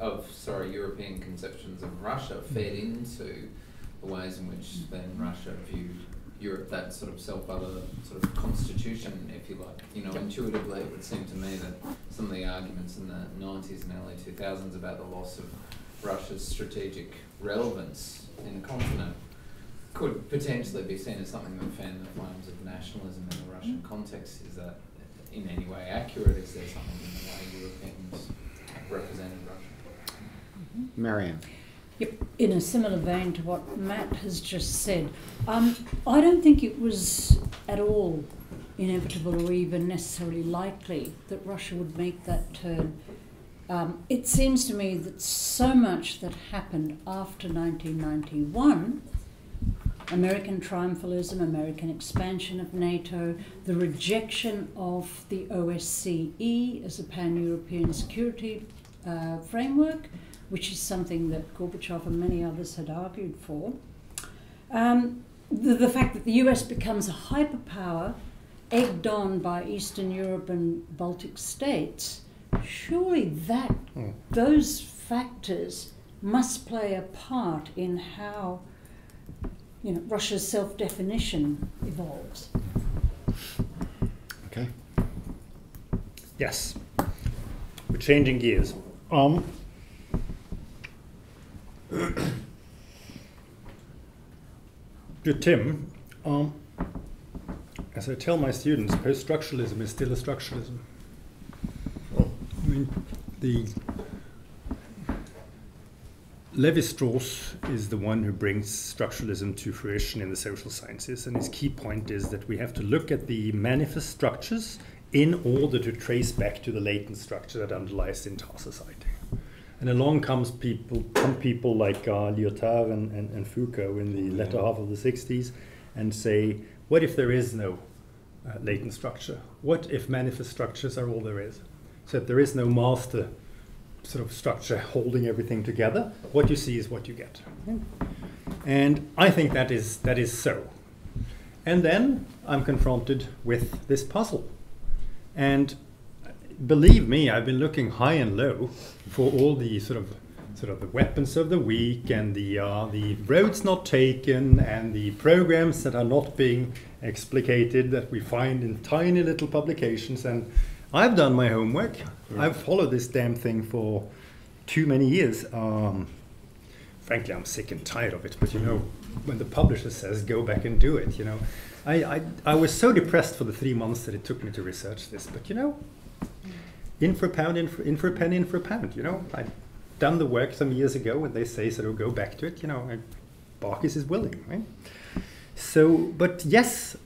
Speaker 6: European conceptions of Russia fed into the ways in which then Russia viewed Europe, that sort of self-other sort of constitution, if you like. You know, intuitively it would seem to me that some of the arguments in the 90s and early 2000s about the loss of Russia's strategic relevance in the continent could potentially be seen as something that fanned the flames of nationalism in the Russian context. Is that in any way accurate? Is there something in the way Europeans represented Russia?
Speaker 1: Marianne.
Speaker 7: Yep. In a similar vein to what Matt has just said, I don't think it was at all inevitable or even necessarily likely that Russia would make that turn. It seems to me that so much that happened after 1991, American triumphalism, American expansion of NATO, the rejection of the OSCE as a pan-European security framework, which is something that Gorbachev and many others had argued for. The fact that the US becomes a hyperpower, egged on by Eastern Europe and Baltic states, surely those factors must play a part in how Russia's self-definition evolves.
Speaker 1: Okay.
Speaker 2: Yes. We're changing gears. To Tim, as I tell my students, post-structuralism is still a structuralism. I mean, Lévi-Strauss is the one who brings structuralism to fruition in the social sciences, and his key point is that we have to look at the manifest structures in order to trace back to the latent structure that underlies the entire society. And along comes people like Lyotard and Foucault in the latter half of the 60s and say, what if there is no latent structure? What if manifest structures are all there is? So that there is no master sort of structure holding everything together. What you see is what you get. And I think that is so. And then I'm confronted with this puzzle. And believe me, I've been looking high and low for all the sort of the weapons of the weak and the roads not taken and the programs that are not being explicated that we find in tiny little publications. And I've done my homework. I've followed this damn thing for too many years. Frankly, I'm sick and tired of it. But you know, when the publisher says go back and do it, you know, I was so depressed for the 3 months that it took me to research this. But you know, in for a pound, in for a penny, in for a pound. You know, I'd done the work some years ago, and they say sort of go back to it. You know, Barkis is willing, right? So, but yes,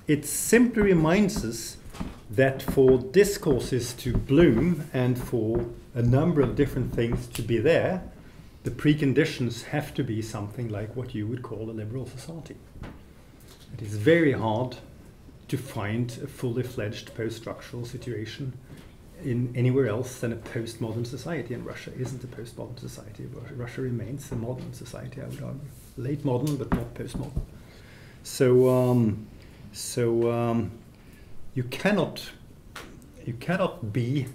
Speaker 2: it simply reminds us that for discourses to bloom and for a number of different things to be there, the preconditions have to be something like what you would call a liberal society. It is very hard to find a fully fledged post-structural situation in anywhere else than a postmodern society, and Russia isn't a postmodern society. Russia remains a modern society, I would argue. Late modern, but not postmodern. So you cannot be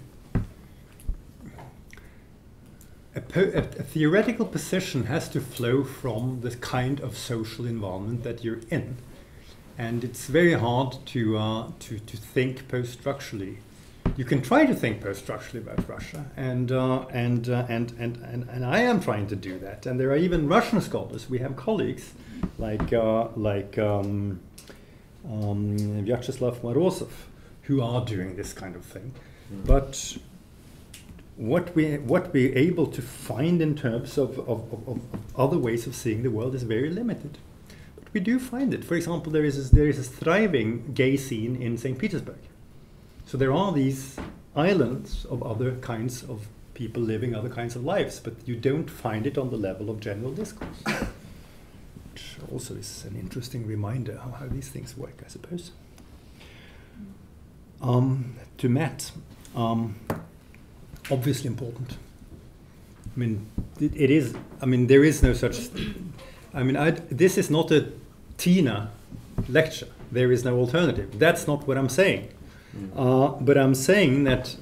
Speaker 2: a theoretical position has to flow from the kind of social environment that you're in, and it's very hard to think post-structurally. You can try to think post-structurally about Russia, and I am trying to do that. And there are even Russian scholars. We have colleagues like Vyacheslav Morozov, who are doing this kind of thing. But what we're able to find in terms of other ways of seeing the world is very limited. But we do find it. For example, there is a thriving gay scene in St. Petersburg. So there are these islands of other kinds of people living other kinds of lives, but you don't find it on the level of general discourse. Which also is an interesting reminder of how these things work, I suppose. To Matt, obviously important. I mean, it is. I mean, there is no such. I mean, this is not a Tina lecture. There is no alternative. That's not what I'm saying. But I'm saying that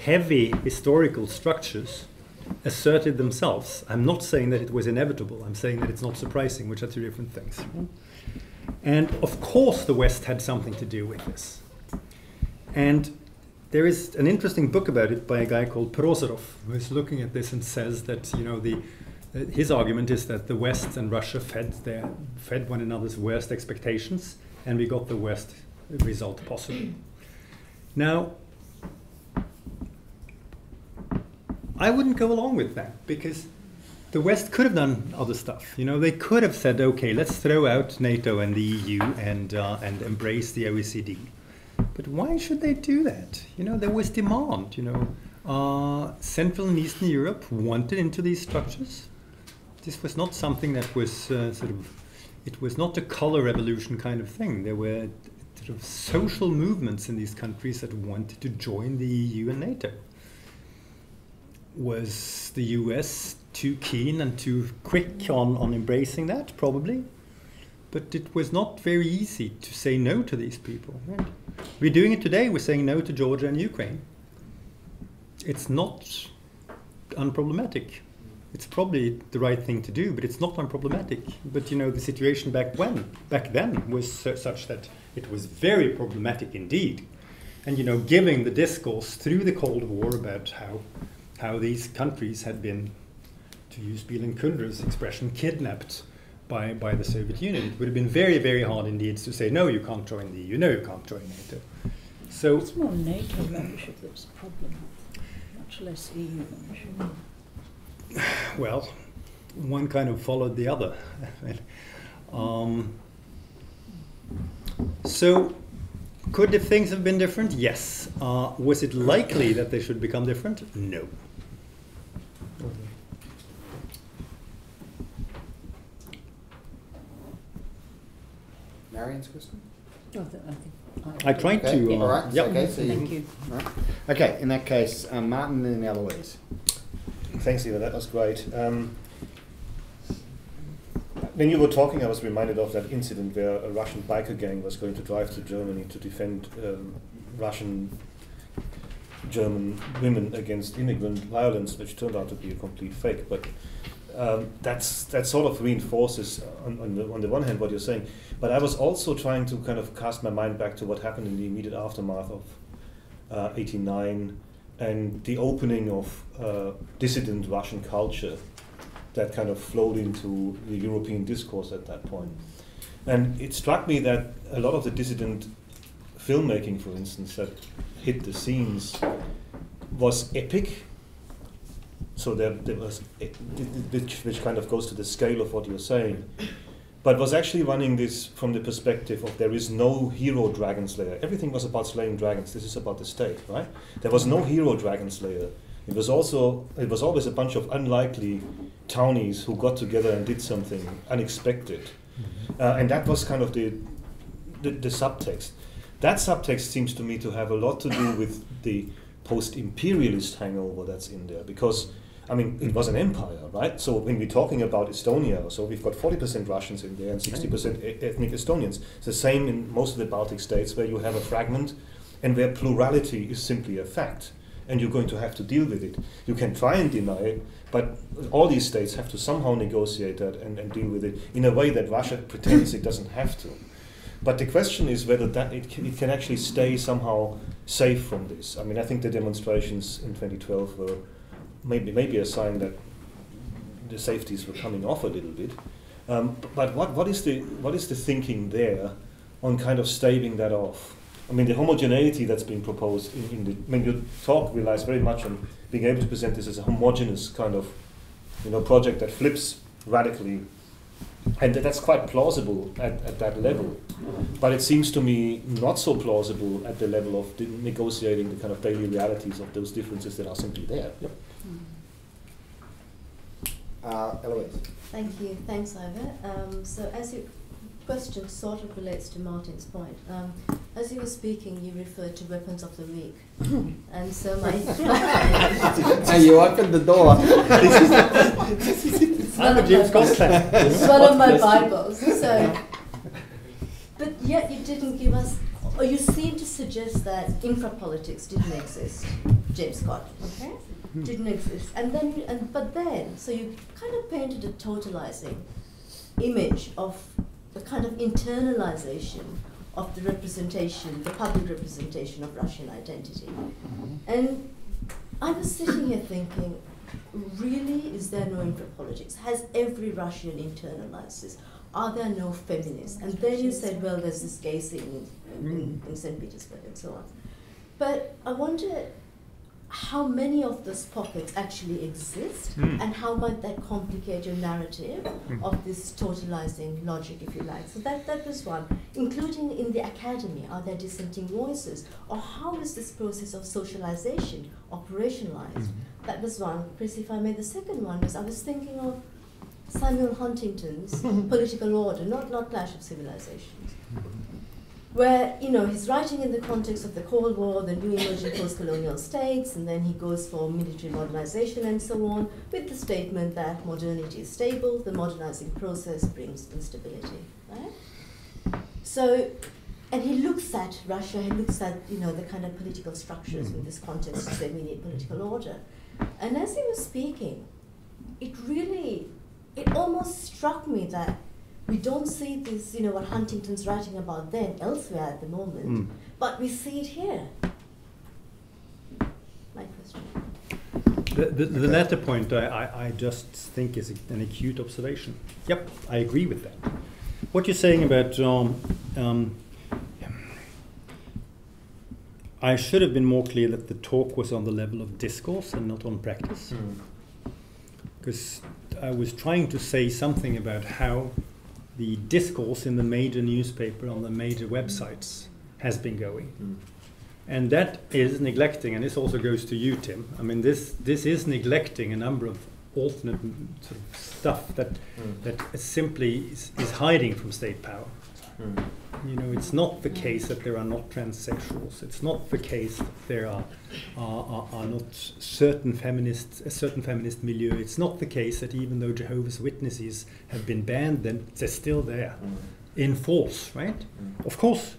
Speaker 2: heavy historical structures asserted themselves. I'm not saying that it was inevitable. I'm saying that it's not surprising, which are two different things. And of course, the West had something to do with this. And there is an interesting book about it by a guy called Prozorov, who is looking at this and says that, you know, his argument is that the West and Russia fed one another's worst expectations, and we got the worst result possible. Now, I wouldn't go along with that, because the West could have done other stuff. You know, they could have said, okay, let's throw out NATO and the EU and embrace the OECD. But why should they do that? You know, there was demand. You know, Central and Eastern Europe wanted into these structures. This was not something that was it was not a color revolution kind of thing. There were sort of social movements in these countries that wanted to join the EU and NATO. Was the US too keen and too quick on embracing that? Probably. But it was not very easy to say no to these people. Right? We're doing it today. We're saying no to Georgia and Ukraine. It's not unproblematic. It's probably the right thing to do, but it's not unproblematic. But you know, the situation back then was such that it was very problematic indeed. And you know, giving the discourse through the Cold War about how these countries had been, to use Bielan Kunder's expression, kidnapped by the Soviet Union, it would have been very, very hard indeed to say, no, you can't join the EU, no, you can't join NATO. So
Speaker 7: it's more NATO membership that's a problem, much less EU membership.
Speaker 2: Well, one kind of followed the other. So, could the things have been different? Yes. Was it likely that they should become different? No.
Speaker 3: Marian's question?
Speaker 2: I tried
Speaker 1: Okay,
Speaker 2: to.
Speaker 1: all right.
Speaker 2: Yep.
Speaker 1: Okay, so
Speaker 7: Thank you.
Speaker 1: Right. Okay, in that case, Martin and Eloise.
Speaker 3: Thanks, Iver. That was great. When you were talking, I was reminded of that incident where a Russian biker gang was going to drive to Germany to defend German women against immigrant violence, which turned out to be a complete fake. But that sort of reinforces, on the one hand, what you're saying. But I was also trying to kind of cast my mind back to what happened in the immediate aftermath of '89 and the opening of dissident Russian culture that kind of flowed into the European discourse at that point. And it struck me that a lot of the dissident filmmaking, for instance, that hit the scenes was epic. So there was, which kind of goes to the scale of what you're saying, but was actually running this from the perspective of there is no hero dragon slayer. Everything was about slaying dragons. This is about the state, right? There was no hero dragon slayer. It was always a bunch of unlikely townies who got together and did something unexpected, and that was kind of the subtext. That subtext seems to me to have a lot to do with the post-imperialist hangover that's in there, because I mean, it was an empire, right? So when we're talking about Estonia, so we've got 40% Russians in there and 60% ethnic Estonians. It's the same in most of the Baltic states, where you have a fragment and where plurality is simply a fact, and you're going to have to deal with it. You can try and deny it, but all these states have to somehow negotiate that and deal with it in a way that Russia pretends it doesn't have to. But the question is whether that it can actually stay somehow safe from this. I mean, I think the demonstrations in 2012 were maybe a sign that the safeties were coming off a little bit. But what is the thinking there on kind of staving that off? I mean, the homogeneity that's being proposed your talk relies very much on being able to present this as a homogeneous kind of, project that flips radically, and that's quite plausible at that level. But it seems to me not so plausible at the level of negotiating the kind of daily realities of those differences that are simply there. Yep.
Speaker 1: Eloise.
Speaker 8: Thank you. Thanks, Iver. So as your question sort of relates to Martin's point, as you were speaking, you referred to weapons of the week. And so
Speaker 1: Hey, you opened the door.
Speaker 2: I'm a James Scotland.
Speaker 8: It's one of my Bibles. So, but yet you didn't give us, or you seem to suggest that infrapolitics didn't exist. James Scott, okay? Didn't exist. But then, so you kind of painted a totalizing image of the kind of internalization of the representation, the public representation of Russian identity. And I was sitting here thinking, really, is there no infrapolitics? Has every Russian internalized this? Are there no feminists? And then you said, well, there's this gay scene in St. Petersburg and so on. But I wonder how many of those pockets actually exist, and how might that complicate your narrative of this totalizing logic, if you like. So that was one. Including in the academy, are there dissenting voices? Or how is this process of socialization operationalized? That was one. Chris, if I may, the second one was I was thinking of Samuel Huntington's Political Order, not Clash of Civilizations, where, he's writing in the context of the Cold War, the new emerging post-colonial states, and then he goes for military modernization and so on, with the statement that modernity is stable, the modernizing process brings instability, right? So, and he looks at Russia, he looks at, the kind of political structures in this context to say we need political order. And as he was speaking, it almost struck me that we don't see this, what Huntington's writing about then elsewhere at the moment, but we see it here. My question.
Speaker 2: The latter point I just think is an acute observation. Yep, I agree with that. What you're saying about I should have been more clear that the talk was on the level of discourse and not on practice. Because I was trying to say something about how the discourse in the major newspaper on the major websites has been going. And that is neglecting, and this also goes to you, Tim. I mean, this is neglecting a number of alternate sort of stuff that simply is hiding from state power. You know, it's not the case that there are not transsexuals. It's not the case that there are not a certain feminist milieu. It's not the case that even though Jehovah's Witnesses have been banned, then they're still there in force, right? Of course.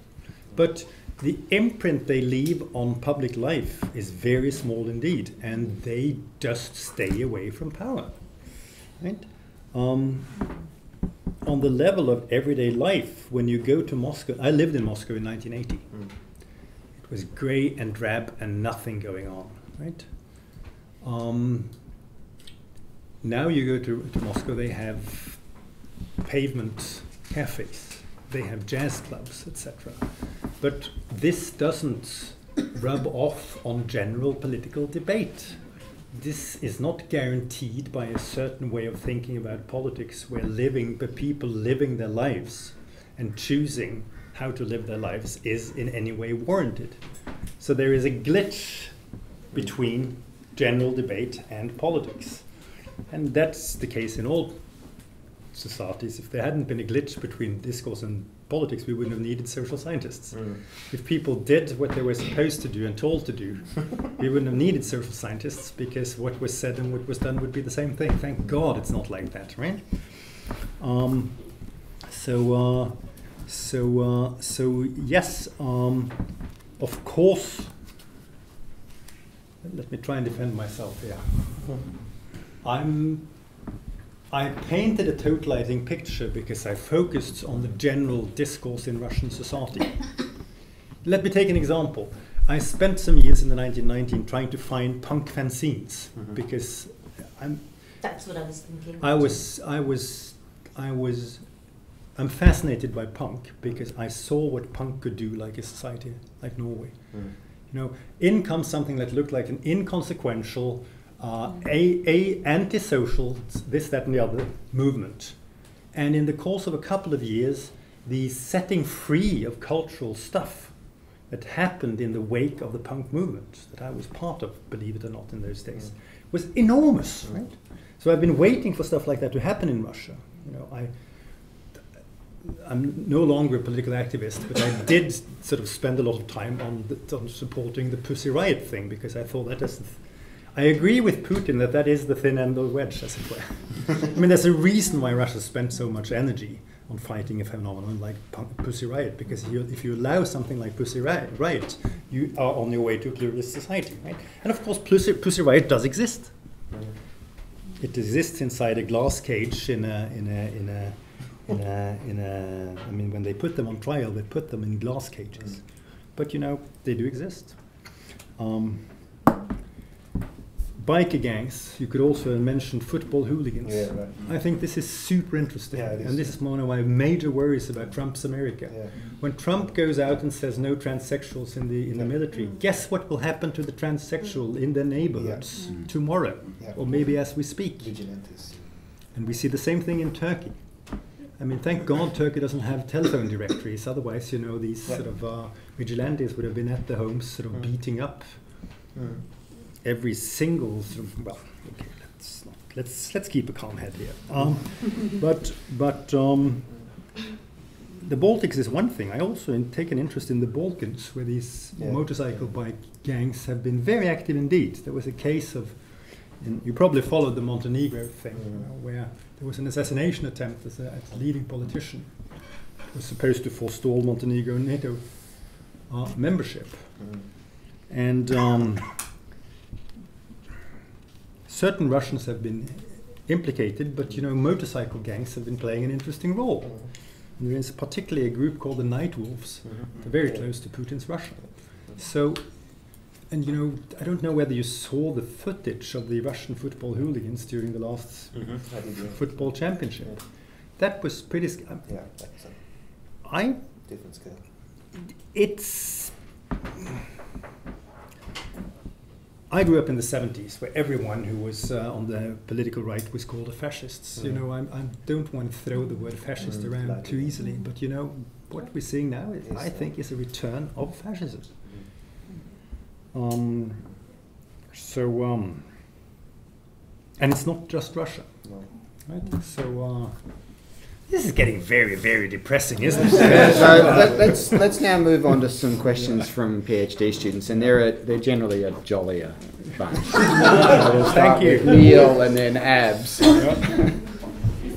Speaker 2: But the imprint they leave on public life is very small indeed, and they just stay away from power, right? On the level of everyday life, when you go to Moscow, I lived in Moscow in 1980. It was grey and drab and nothing going on, right? Now you go to Moscow, they have pavement cafes, they have jazz clubs, etc. But this doesn't rub off on general political debate. This is not guaranteed by a certain way of thinking about politics where the people living their lives and choosing how to live their lives is in any way warranted. So there is a glitch between general debate and politics. And that's the case in all societies. If there hadn't been a glitch between discourse and politics, we wouldn't have needed social scientists. If people did what they were supposed to do and told to do, we wouldn't have needed social scientists, because what was said and what was done would be the same thing. Thank God it's not like that, right? So yes, of course. Let me try and defend myself here. I painted a totalizing picture because I focused on the general discourse in Russian society. Let me take an example. I spent some years in the 1990s trying to find punk fanzines because
Speaker 8: That's what I was thinking.
Speaker 2: I'm fascinated by punk because I saw what punk could do like a society like Norway. You know, in comes something that looked like an inconsequential, antisocial, this, that, and the other movement. And in the course of a couple of years, the setting free of cultural stuff that happened in the wake of the punk movement that I was part of, believe it or not, in those days, was enormous, right? So I've been waiting for stuff like that to happen in Russia. You know, I'm no longer a political activist, but I did sort of spend a lot of time on supporting the Pussy Riot thing, because I thought that is... I agree with Putin that is the thin end of the wedge, as it were. I mean, there's a reason why Russia spent so much energy on fighting a phenomenon like Pussy Riot, because if you allow something like Pussy Riot, you are on your way to a pluralist society, right? And of course, Pussy Riot does exist. It exists inside a glass cage I mean, when they put them on trial, they put them in glass cages. But you know, they do exist. Biker gangs, you could also mention football hooligans. Yeah, right. I think this is super interesting. Yeah, and this is one of my major worries about Trump's America. Yeah. When Trump goes out and says no transsexuals in the military, guess what will happen to the transsexual in their neighborhoods tomorrow, or maybe as we speak. Vigilantes. And we see the same thing in Turkey. I mean, thank God Turkey doesn't have telephone directories. Otherwise, you know, these sort of vigilantes would have been at the homes, sort of beating up every single sort of. Well, okay, let's keep a calm head here. But the Baltics is one thing. I also take an interest in the Balkans, where these motorcycle bike gangs have been very active indeed. There was a case of. You probably followed the Montenegro thing, where there was an assassination attempt at a leading politician who was supposed to forestall Montenegro NATO membership. And certain Russians have been implicated, but you know, motorcycle gangs have been playing an interesting role. And there is particularly a group called the Night Wolves. They're very close to Putin's Russia. So. And you know, I don't know whether you saw the footage of the Russian football hooligans during the last football championship. That was pretty. That's a different scale. I grew up in the 70s, where everyone who was on the political right was called a fascist. You know, I don't want to throw the word fascist around too easily, but you know, what we're seeing now, I think, is a return of fascism. And it's not just Russia, right? So This is getting very, very depressing, isn't it?
Speaker 1: So let's now move on to some questions from PhD students, and they're generally a jollier bunch.
Speaker 2: Thank you.
Speaker 1: Neil and then Abs.
Speaker 5: You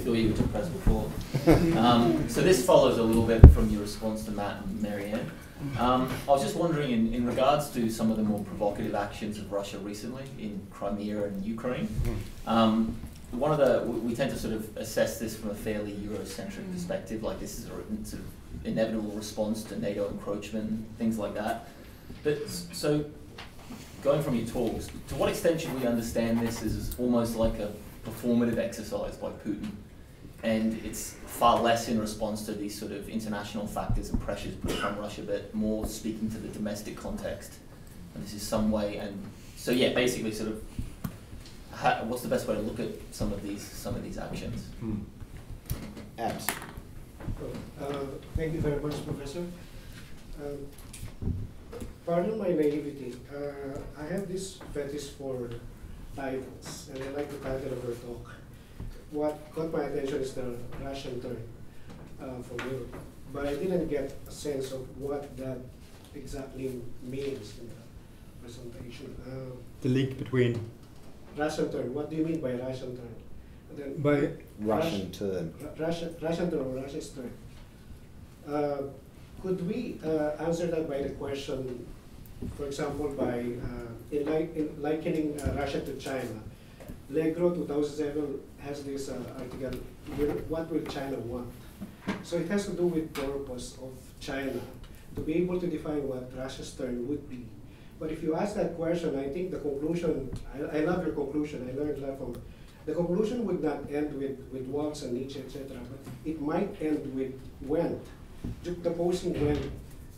Speaker 5: thought you were depressed before. So this follows a little bit from your response to Matt and Marianne. I was just wondering, in regards to some of the more provocative actions of Russia recently in Crimea and Ukraine, we tend to sort of assess this from a fairly Eurocentric perspective, like this is a sort of inevitable response to NATO encroachment, things like that. But so, going from your talks, to what extent should we understand this as almost like a performative exercise by Putin, and it's far less in response to these sort of international factors and pressures put upon Russia, but more speaking to the domestic context, and this is some way, and so yeah, basically sort of, what's the best way to look at some of these actions?
Speaker 1: Abs.
Speaker 9: Thank you very much, Professor. Pardon my naivety. I have this fetish for titles, and I like the title of your talk. What caught my attention is the Russian term from Europe, but I didn't get a sense of what that exactly means in the presentation.
Speaker 2: The link between
Speaker 9: Russian term. What do you mean by Russian term?
Speaker 2: by
Speaker 1: Russian term.
Speaker 9: Russian term or Russia's term. Could we answer that by the question, for example, by likening Russia to China? Legro 2007 has this article, what will China want? So it has to do with purpose of China, to be able to define what Russia's turn would be. But if you ask that question, I think the conclusion, I love your conclusion, I learned a lot from it. The conclusion would not end with Waltz and Nietzsche, etc., but it might end with Wendt. Juxtaposing Wendt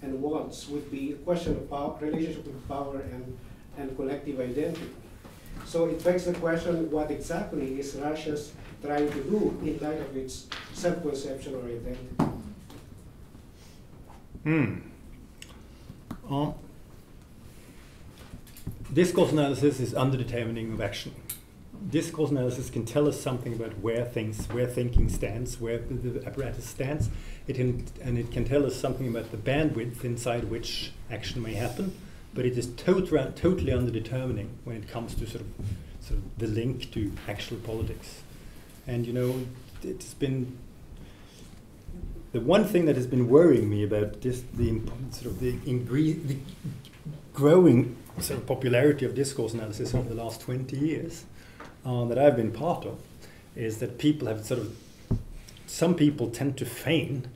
Speaker 9: and Waltz would be a question of power, relationship with power and collective identity. So it begs the question, what exactly is Russia's trying to do in light of its self-conception or identity?
Speaker 2: Discourse analysis is underdetermining of action. Discourse analysis can tell us something about where thinking stands, where the apparatus stands. It can tell us something about the bandwidth inside which action may happen, but it is totally underdetermining when it comes to sort of the link to actual politics. And you know, it's been the one thing that has been worrying me about this, the growing sort of popularity of discourse analysis over the last 20 years that I've been part of, is that people have some people tend to feign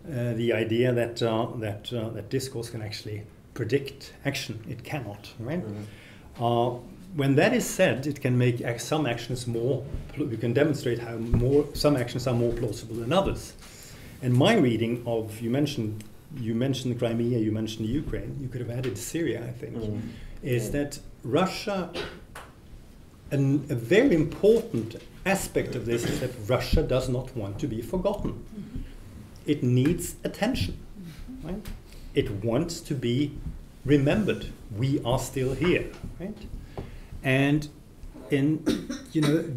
Speaker 2: the idea that discourse can actually predict action. It cannot, right? Mm-hmm. When that is said, it can make some actions more. We can demonstrate how some actions are more plausible than others. And my reading of you mentioned Crimea, you mentioned Ukraine. You could have added Syria, I think. Is that Russia? A very important aspect of this is that Russia does not want to be forgotten. Mm-hmm. It needs attention. Mm-hmm. Right? It wants to be remembered. We are still here, right? And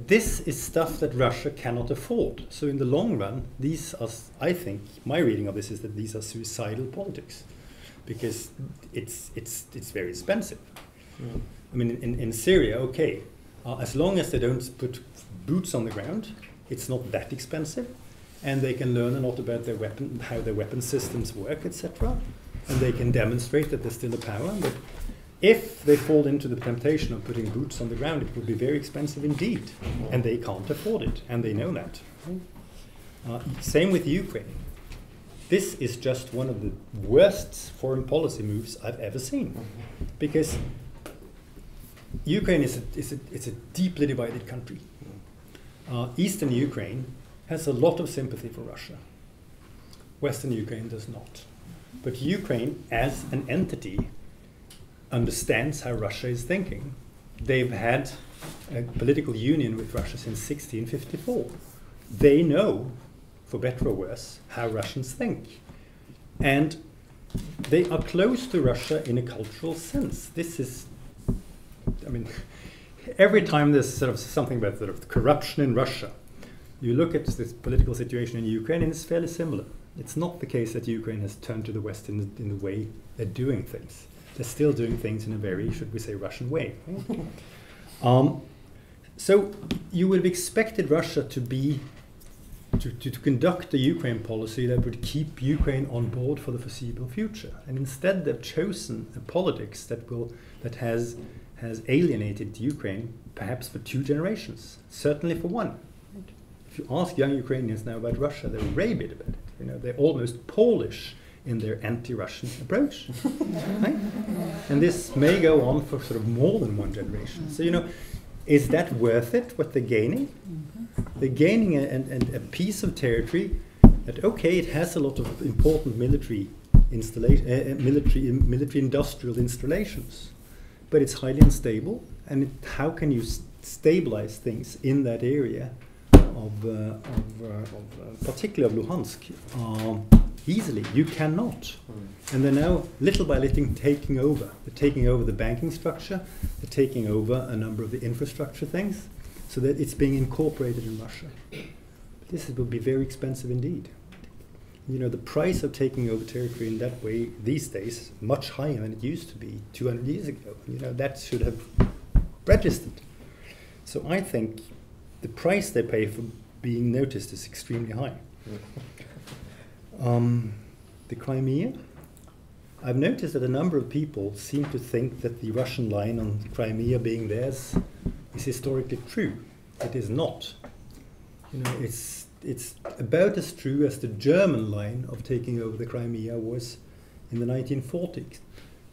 Speaker 2: this is stuff that Russia cannot afford. So in the long run, these are, I think, my reading of this is that these are suicidal politics, because it's very expensive. Mm. I mean, in Syria, okay, as long as they don't put boots on the ground, it's not that expensive, and they can learn a lot about their how their weapon systems work, etc. And they can demonstrate that there's still a power. But if they fall into the temptation of putting boots on the ground, it would be very expensive indeed, and they can't afford it, and they know that. Same with Ukraine. This is just one of the worst foreign policy moves I've ever seen, because Ukraine is a deeply divided country. Eastern Ukraine has a lot of sympathy for Russia. Western Ukraine does not. But Ukraine, as an entity, understands how Russia is thinking. They've had a political union with Russia since 1654. They know, for better or worse, how Russians think. And they are close to Russia in a cultural sense. This is, I mean, every time there's sort of something about sort of corruption in Russia, you look at this political situation in Ukraine, and it's fairly similar. It's not the case that Ukraine has turned to the West in the way they're doing things. They're still doing things in a very, should we say, Russian way. So you would have expected Russia to conduct a Ukraine policy that would keep Ukraine on board for the foreseeable future. And instead they've chosen a politics that has alienated Ukraine perhaps for 2 generations, certainly for 1. If you ask young Ukrainians now about Russia, they're rabid about it. You know, they're almost Polish in their anti-Russian approach. Right? And this may go on for sort of more than 1 generation. So, you know, is that worth it, what they're gaining? They're gaining a piece of territory that, okay, it has a lot of important military industrial installations, but it's highly unstable. And how can you stabilize things in that area particularly of Luhansk, easily? You cannot. And they're now, little by little, taking over. They're taking over the banking structure. They're taking over a number of the infrastructure things, so that it's being incorporated in Russia. This will be very expensive indeed. You know, the price of taking over territory in that way these days much higher than it used to be 200 years ago. You know, that should have registered. So I think the price they pay for being noticed is extremely high. The Crimea, I've noticed that a number of people seem to think that the Russian line on Crimea being theirs is historically true. It is not. You know, it's about as true as the German line of taking over the Crimea was in the 1940s,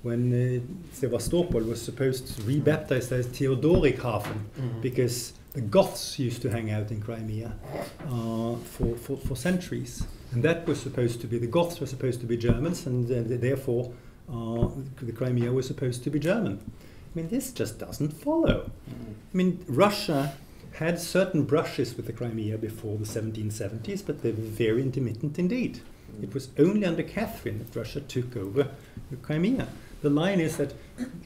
Speaker 2: when Sevastopol was supposed to rebaptize as Theodorikhafen, because the Goths used to hang out in Crimea for centuries. And that was supposed to be, the Goths were supposed to be Germans, and therefore the Crimea was supposed to be German. I mean, this just doesn't follow. I mean, Russia had certain brushes with the Crimea before the 1770s, but they were very intermittent indeed. It was only under Catherine that Russia took over the Crimea. The line is that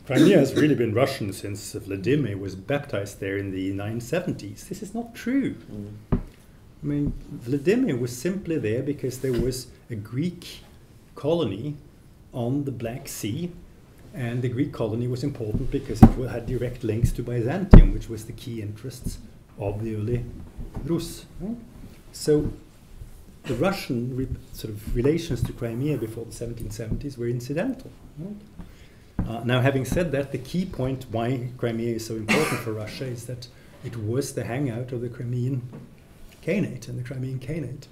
Speaker 2: Crimea has really been Russian since Vladimir was baptized there in the 970s. This is not true. I mean, Vladimir was simply there because there was a Greek colony on the Black Sea, and the Greek colony was important because it had direct links to Byzantium, which was the key interests of the early Rus. Right? So the Russian sort of relations to Crimea before the 1770s were incidental. Right? Now, having said that, the key point why Crimea is so important for Russia is that it was the hangout of the Crimean Khanate, and the Crimean Khanate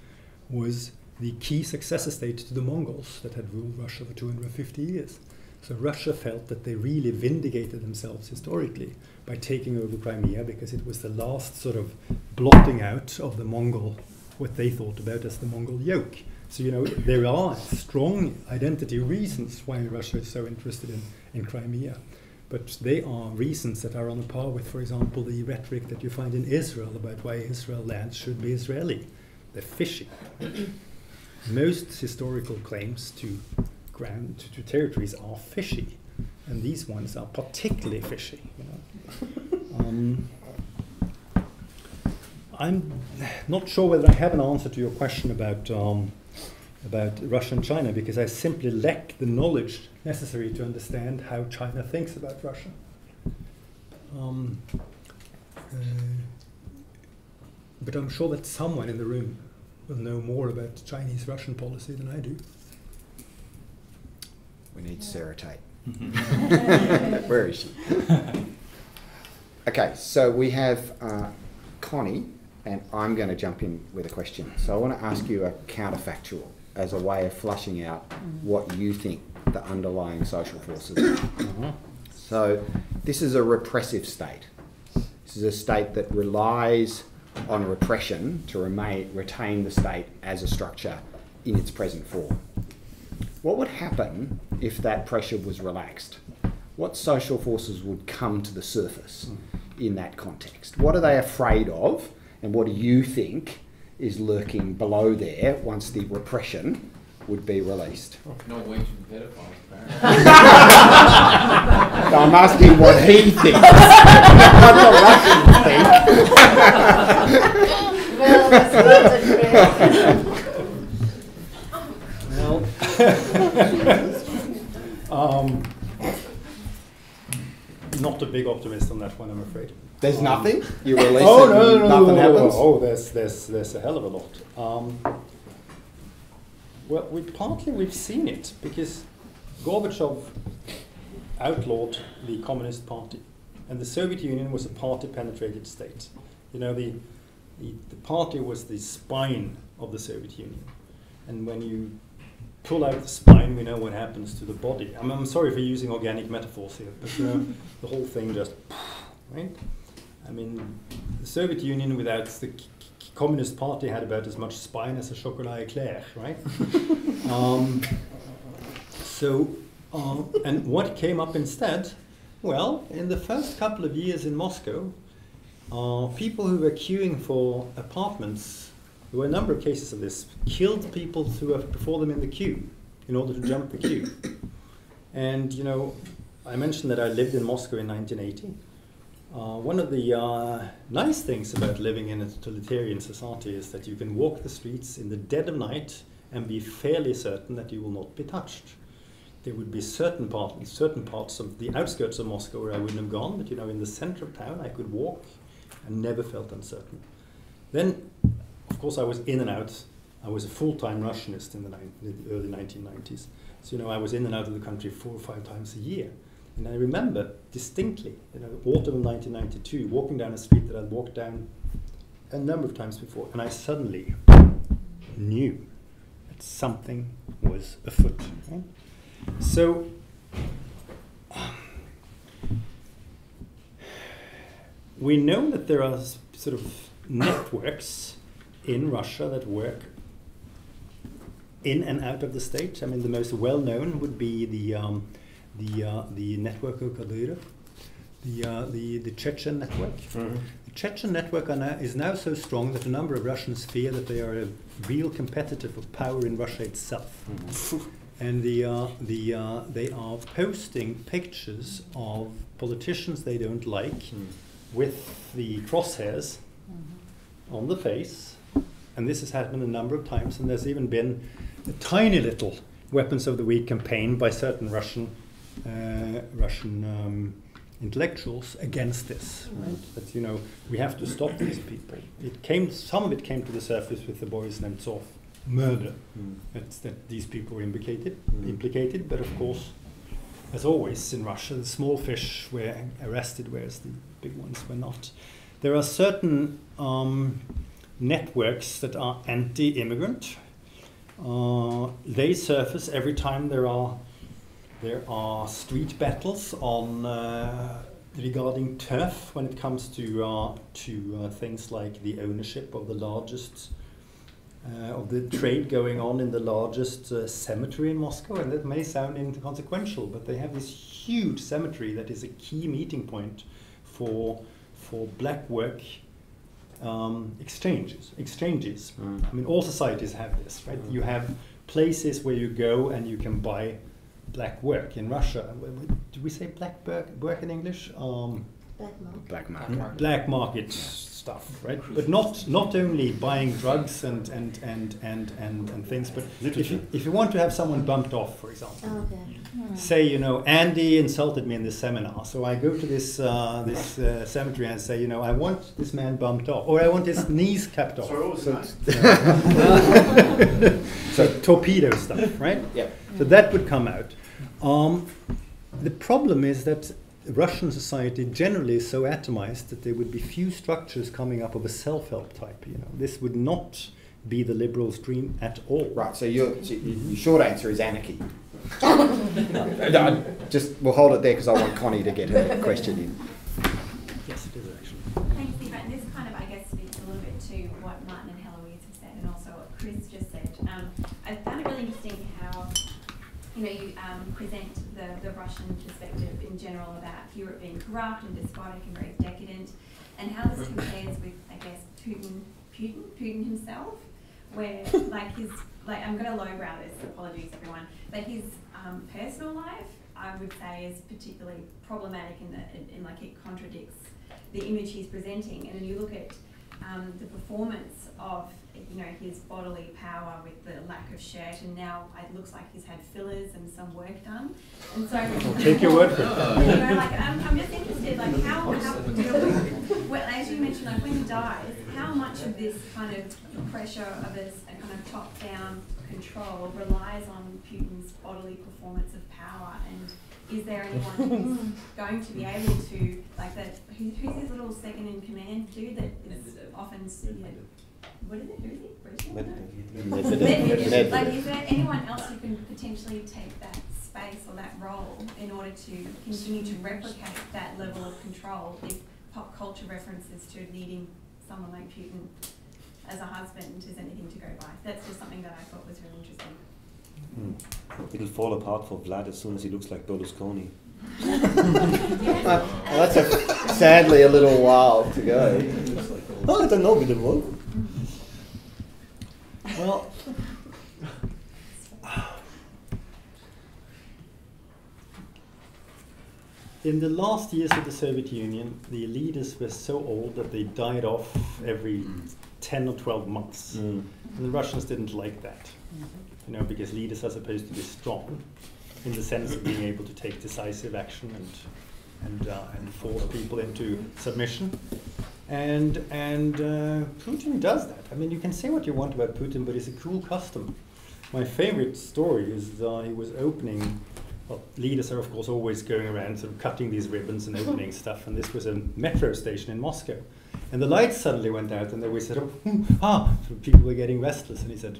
Speaker 2: was the key successor state to the Mongols that had ruled Russia for 250 years. So Russia felt that they really vindicated themselves historically by taking over Crimea, because it was the last sort of blotting out of the Mongol, what they thought about as the Mongol yoke. So, you know, there are strong identity reasons why Russia is so interested in Crimea. But they are reasons that are on a par with, for example, the rhetoric that you find in Israel about why Israel lands should be Israeli. They're fishy. Most historical claims to territories are fishy, and these ones are particularly fishy. You know? I'm not sure whether I have an answer to your question about Russia and China, because I simply lack the knowledge necessary to understand how China thinks about Russia. But I'm sure that someone in the room will know more about Chinese-Russian policy than I do.
Speaker 1: We need Sarah Tate. Where is she? Okay, so we have Connie, and I'm going to jump in with a question. So I want to ask you a counterfactual as a way of flushing out what you think the underlying social forces are. So this is a repressive state. This is a state that relies on repression to retain the state as a structure in its present form. What would happen if that pressure was relaxed? What social forces would come to the surface in that context? What are they afraid of, and what do you think is lurking below there once the repression would be released?
Speaker 6: Norwegian pedophiles, apparently.
Speaker 1: So I'm asking what he thinks, not what the Russians think.
Speaker 8: Well,
Speaker 2: Well, not a big optimist on that one, I'm afraid.
Speaker 1: There's nothing? You release
Speaker 2: Oh,
Speaker 1: it
Speaker 2: no,
Speaker 1: and nothing happens?
Speaker 2: Oh, there's a hell of a lot. Well, we've seen it, because Gorbachev outlawed the Communist Party, and the Soviet Union was a party-penetrated state. You know, the party was the spine of the Soviet Union, and when you pull out the spine, we know what happens to the body. I'm sorry for using organic metaphors here, but the whole thing just, right? I mean, the Soviet Union without the Communist Party had about as much spine as a chocolat eclair, right? And what came up instead? Well, in the first couple of years in Moscow, people who were queuing for apartments, there were a number of cases of this, killed people before them in the queue in order to jump the queue. And, you know, I mentioned that I lived in Moscow in 1980. One of the nice things about living in a totalitarian society is that you can walk the streets in the dead of night and be fairly certain that you will not be touched. There would be certain parts of the outskirts of Moscow where I wouldn't have gone, but, you know, in the center of town I could walk and never felt uncertain. Then, of course, I was in and out. I was a full-time Russianist in the early 1990s. So, you know, I was in and out of the country 4 or 5 times a year. And I remember distinctly, you know, autumn of 1992, walking down a street that I'd walked down a number of times before, and I suddenly knew that something was afoot. Right? So, we know that there are sort of networks in Russia that work in and out of the state. I mean, the most well-known would be the network of Kadyrov, the Chechen network.
Speaker 3: Mm-hmm.
Speaker 2: The Chechen network is now so strong that a number of Russians fear that they are a real competitor for power in Russia itself. Mm-hmm. And they are posting pictures of politicians they don't like with the crosshairs on the face. And this has happened a number of times, and there's even been a tiny little Weapons of the Week campaign by certain Russian intellectuals against this. Right? That, you know, we have to stop these people. Some of it came to the surface with the Boris Nemtsov murder. That these people were implicated, but of course, as always in Russia, the small fish were arrested, whereas the big ones were not. There are certain networks that are anti-immigrant. They surface every time there are street battles on regarding turf when it comes to things like the ownership of the largest of the trade going on in the largest cemetery in Moscow. And that may sound inconsequential, but they have this huge cemetery that is a key meeting point for black work exchanges. I mean, all societies have this, right? You have places where you go and you can buy black work. In Russia, do we say black work in English?
Speaker 8: Black market.
Speaker 2: Black market stuff, right? But not only buying drugs and things, but if you want to have someone bumped off, for example. Say, you know, Andy insulted me in this seminar, so I go to this cemetery and say, you know, I want this man bumped off, or I want his knees capped off. So torpedo stuff, right?
Speaker 1: Yeah.
Speaker 2: So that would come out. The problem is that Russian society generally is so atomized that there would be few structures coming up of a self-help type. You know, this would not be the liberals' dream at all.
Speaker 1: Right. So your short answer is anarchy. We'll hold it there because I want Connie to get her question in.
Speaker 2: Yes, it is actually.
Speaker 10: Thanks, Iver. And this kind of, I guess, speaks a little bit to what Martin and Heloise have said, and also what Chris just said. I found it really interesting how, you know, you present the Russian perspective in general about Europe being corrupt and despotic and very decadent, and how this compares with, I guess, Putin himself, where I'm going to lowbrow this, apologies everyone, but his personal life, I would say, is particularly problematic in like it contradicts the image he's presenting. And then you look at the performance of, you know, his bodily power with the lack of shirt, and now it looks like he's had fillers and some work done. And so,
Speaker 2: I'll take your word for it.
Speaker 10: You know, like, I'm just interested, like, how well, as you mentioned, like, when he dies, how much of this kind of pressure of a kind of top-down control relies on Putin's bodily performance of power, and is there anyone who's going to be able to, like, that? Who's his little second-in-command dude that is often, you know, what is it? Who is he? Medvedev. Like, is there anyone else who can potentially take that space or that role in order to continue to replicate that level of control if pop culture references to needing someone like Putin as a husband is anything to go by? That's just something that I thought was really interesting.
Speaker 3: It'll fall apart for Vlad as soon as he looks like Berlusconi.
Speaker 1: Well, that's sadly a little while to go.
Speaker 3: Oh, I don't know, it will.
Speaker 2: Well, in the last years of the Soviet Union, the leaders were so old that they died off every 10 or 12 months. And the Russians didn't like that, you know, because leaders are supposed to be strong in the sense of being able to take decisive action and force people into submission. And Putin does that. I mean, you can say what you want about Putin, but it's a cruel custom. My favorite story is he was opening. Well, leaders are of course always going around sort of cutting these ribbons and opening stuff. And this was a metro station in Moscow, and the lights suddenly went out, and they were sort of people were getting restless. And he said,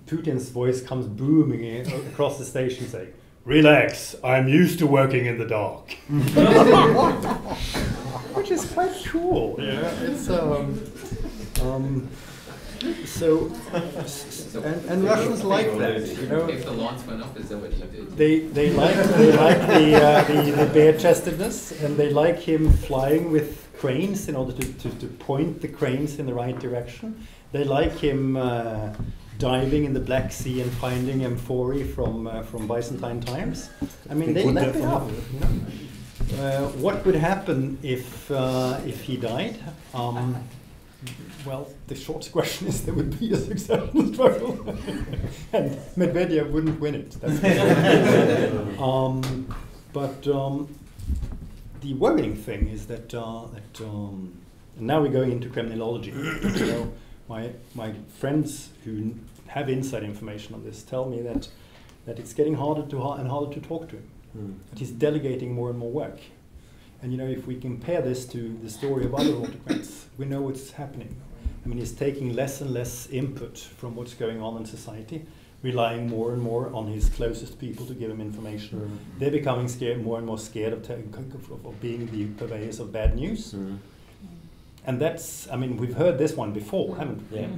Speaker 2: Putin's voice comes booming across the station, saying, "Relax, I'm used to working in the dark." Which is quite cool. Yeah, it's and Russians like that, you know.
Speaker 6: If the lights went off, is that what you did?
Speaker 2: They like the bare-chestedness, and they like him flying with cranes in order to point the cranes in the right direction. They like him diving in the Black Sea and finding amphorae from Byzantine times. I mean, they left it up. You know? What would happen if he died? Well, the short question is there would be a succession struggle, and Medvedev wouldn't win it. That's but the worrying thing is that now we're going into criminology. You know, my friends who have inside information on this tell me that it's getting harder and harder to talk to him. That he's delegating more and more work. And you know, if we compare this to the story of other autocrats, we know what's happening. I mean, he's taking less and less input from what's going on in society, relying more and more on his closest people to give him information. They're becoming more and more scared of being the purveyors of bad news. And that's, I mean, we've heard this one before, haven't we? Yeah.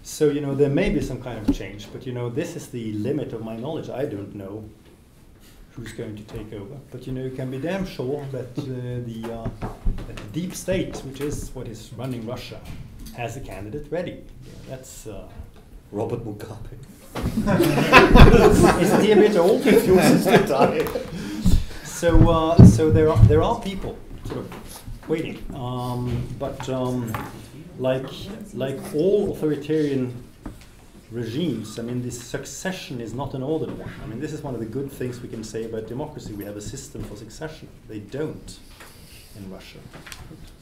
Speaker 2: So, you know, there may be some kind of change, but you know, this is the limit of my knowledge. I don't know who's going to take over. But you know, you can be damn sure that the deep state, which is what is running Russia, has a candidate ready. That's
Speaker 3: Robert Mugabe.
Speaker 2: Isn't he a bit old? So there are people sort of waiting, but like all authoritarian regimes, I mean, this succession is not an ordered one. I mean, this is one of the good things we can say about democracy. We have a system for succession. They don't in Russia.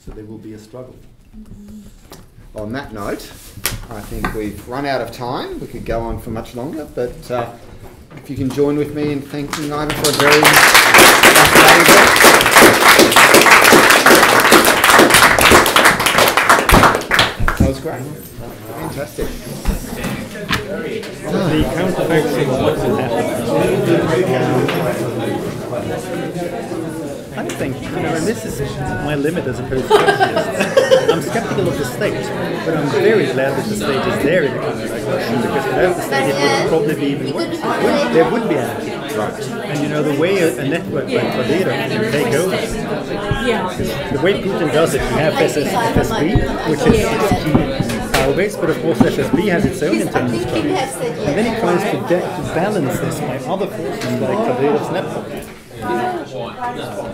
Speaker 2: So there will be a struggle.
Speaker 1: On that note, I think we've run out of time. We could go on for much longer, but if you can join with me in thanking Iver for a very fascinating That was great. Fantastic.
Speaker 2: The counterfactual of what's happening. I think, you know, and this is my limit as a post-structuralist. I'm skeptical of the state, but I'm very glad that the state is there in a country like Russia, because without the state it would probably be even worse. There would be anarchy. Right. And you know, the way a network like Tradera can take over, the way Putin does it, we have FSB, which is power-based, but of course FSB has its own internal structure. And then he tries to balance this by other forces like Tradera's network.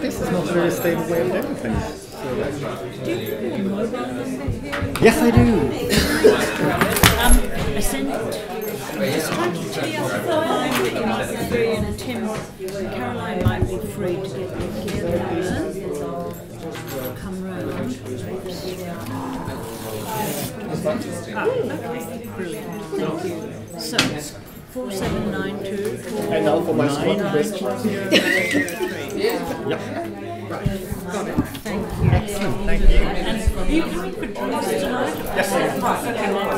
Speaker 2: This is not a very stable way of doing things. Yes, I do.
Speaker 7: I sent just trying to tee up the time that you might be free, and Tim, Caroline might be free to get together. Come round. Brilliant. Thank you. So, 4792
Speaker 1: And now for my spot
Speaker 7: question.
Speaker 2: Yep.
Speaker 7: Got it. Thank you.
Speaker 2: Excellent. Thank you.
Speaker 7: And are you coming for talks tonight?
Speaker 2: Yes, I am.
Speaker 7: Okay.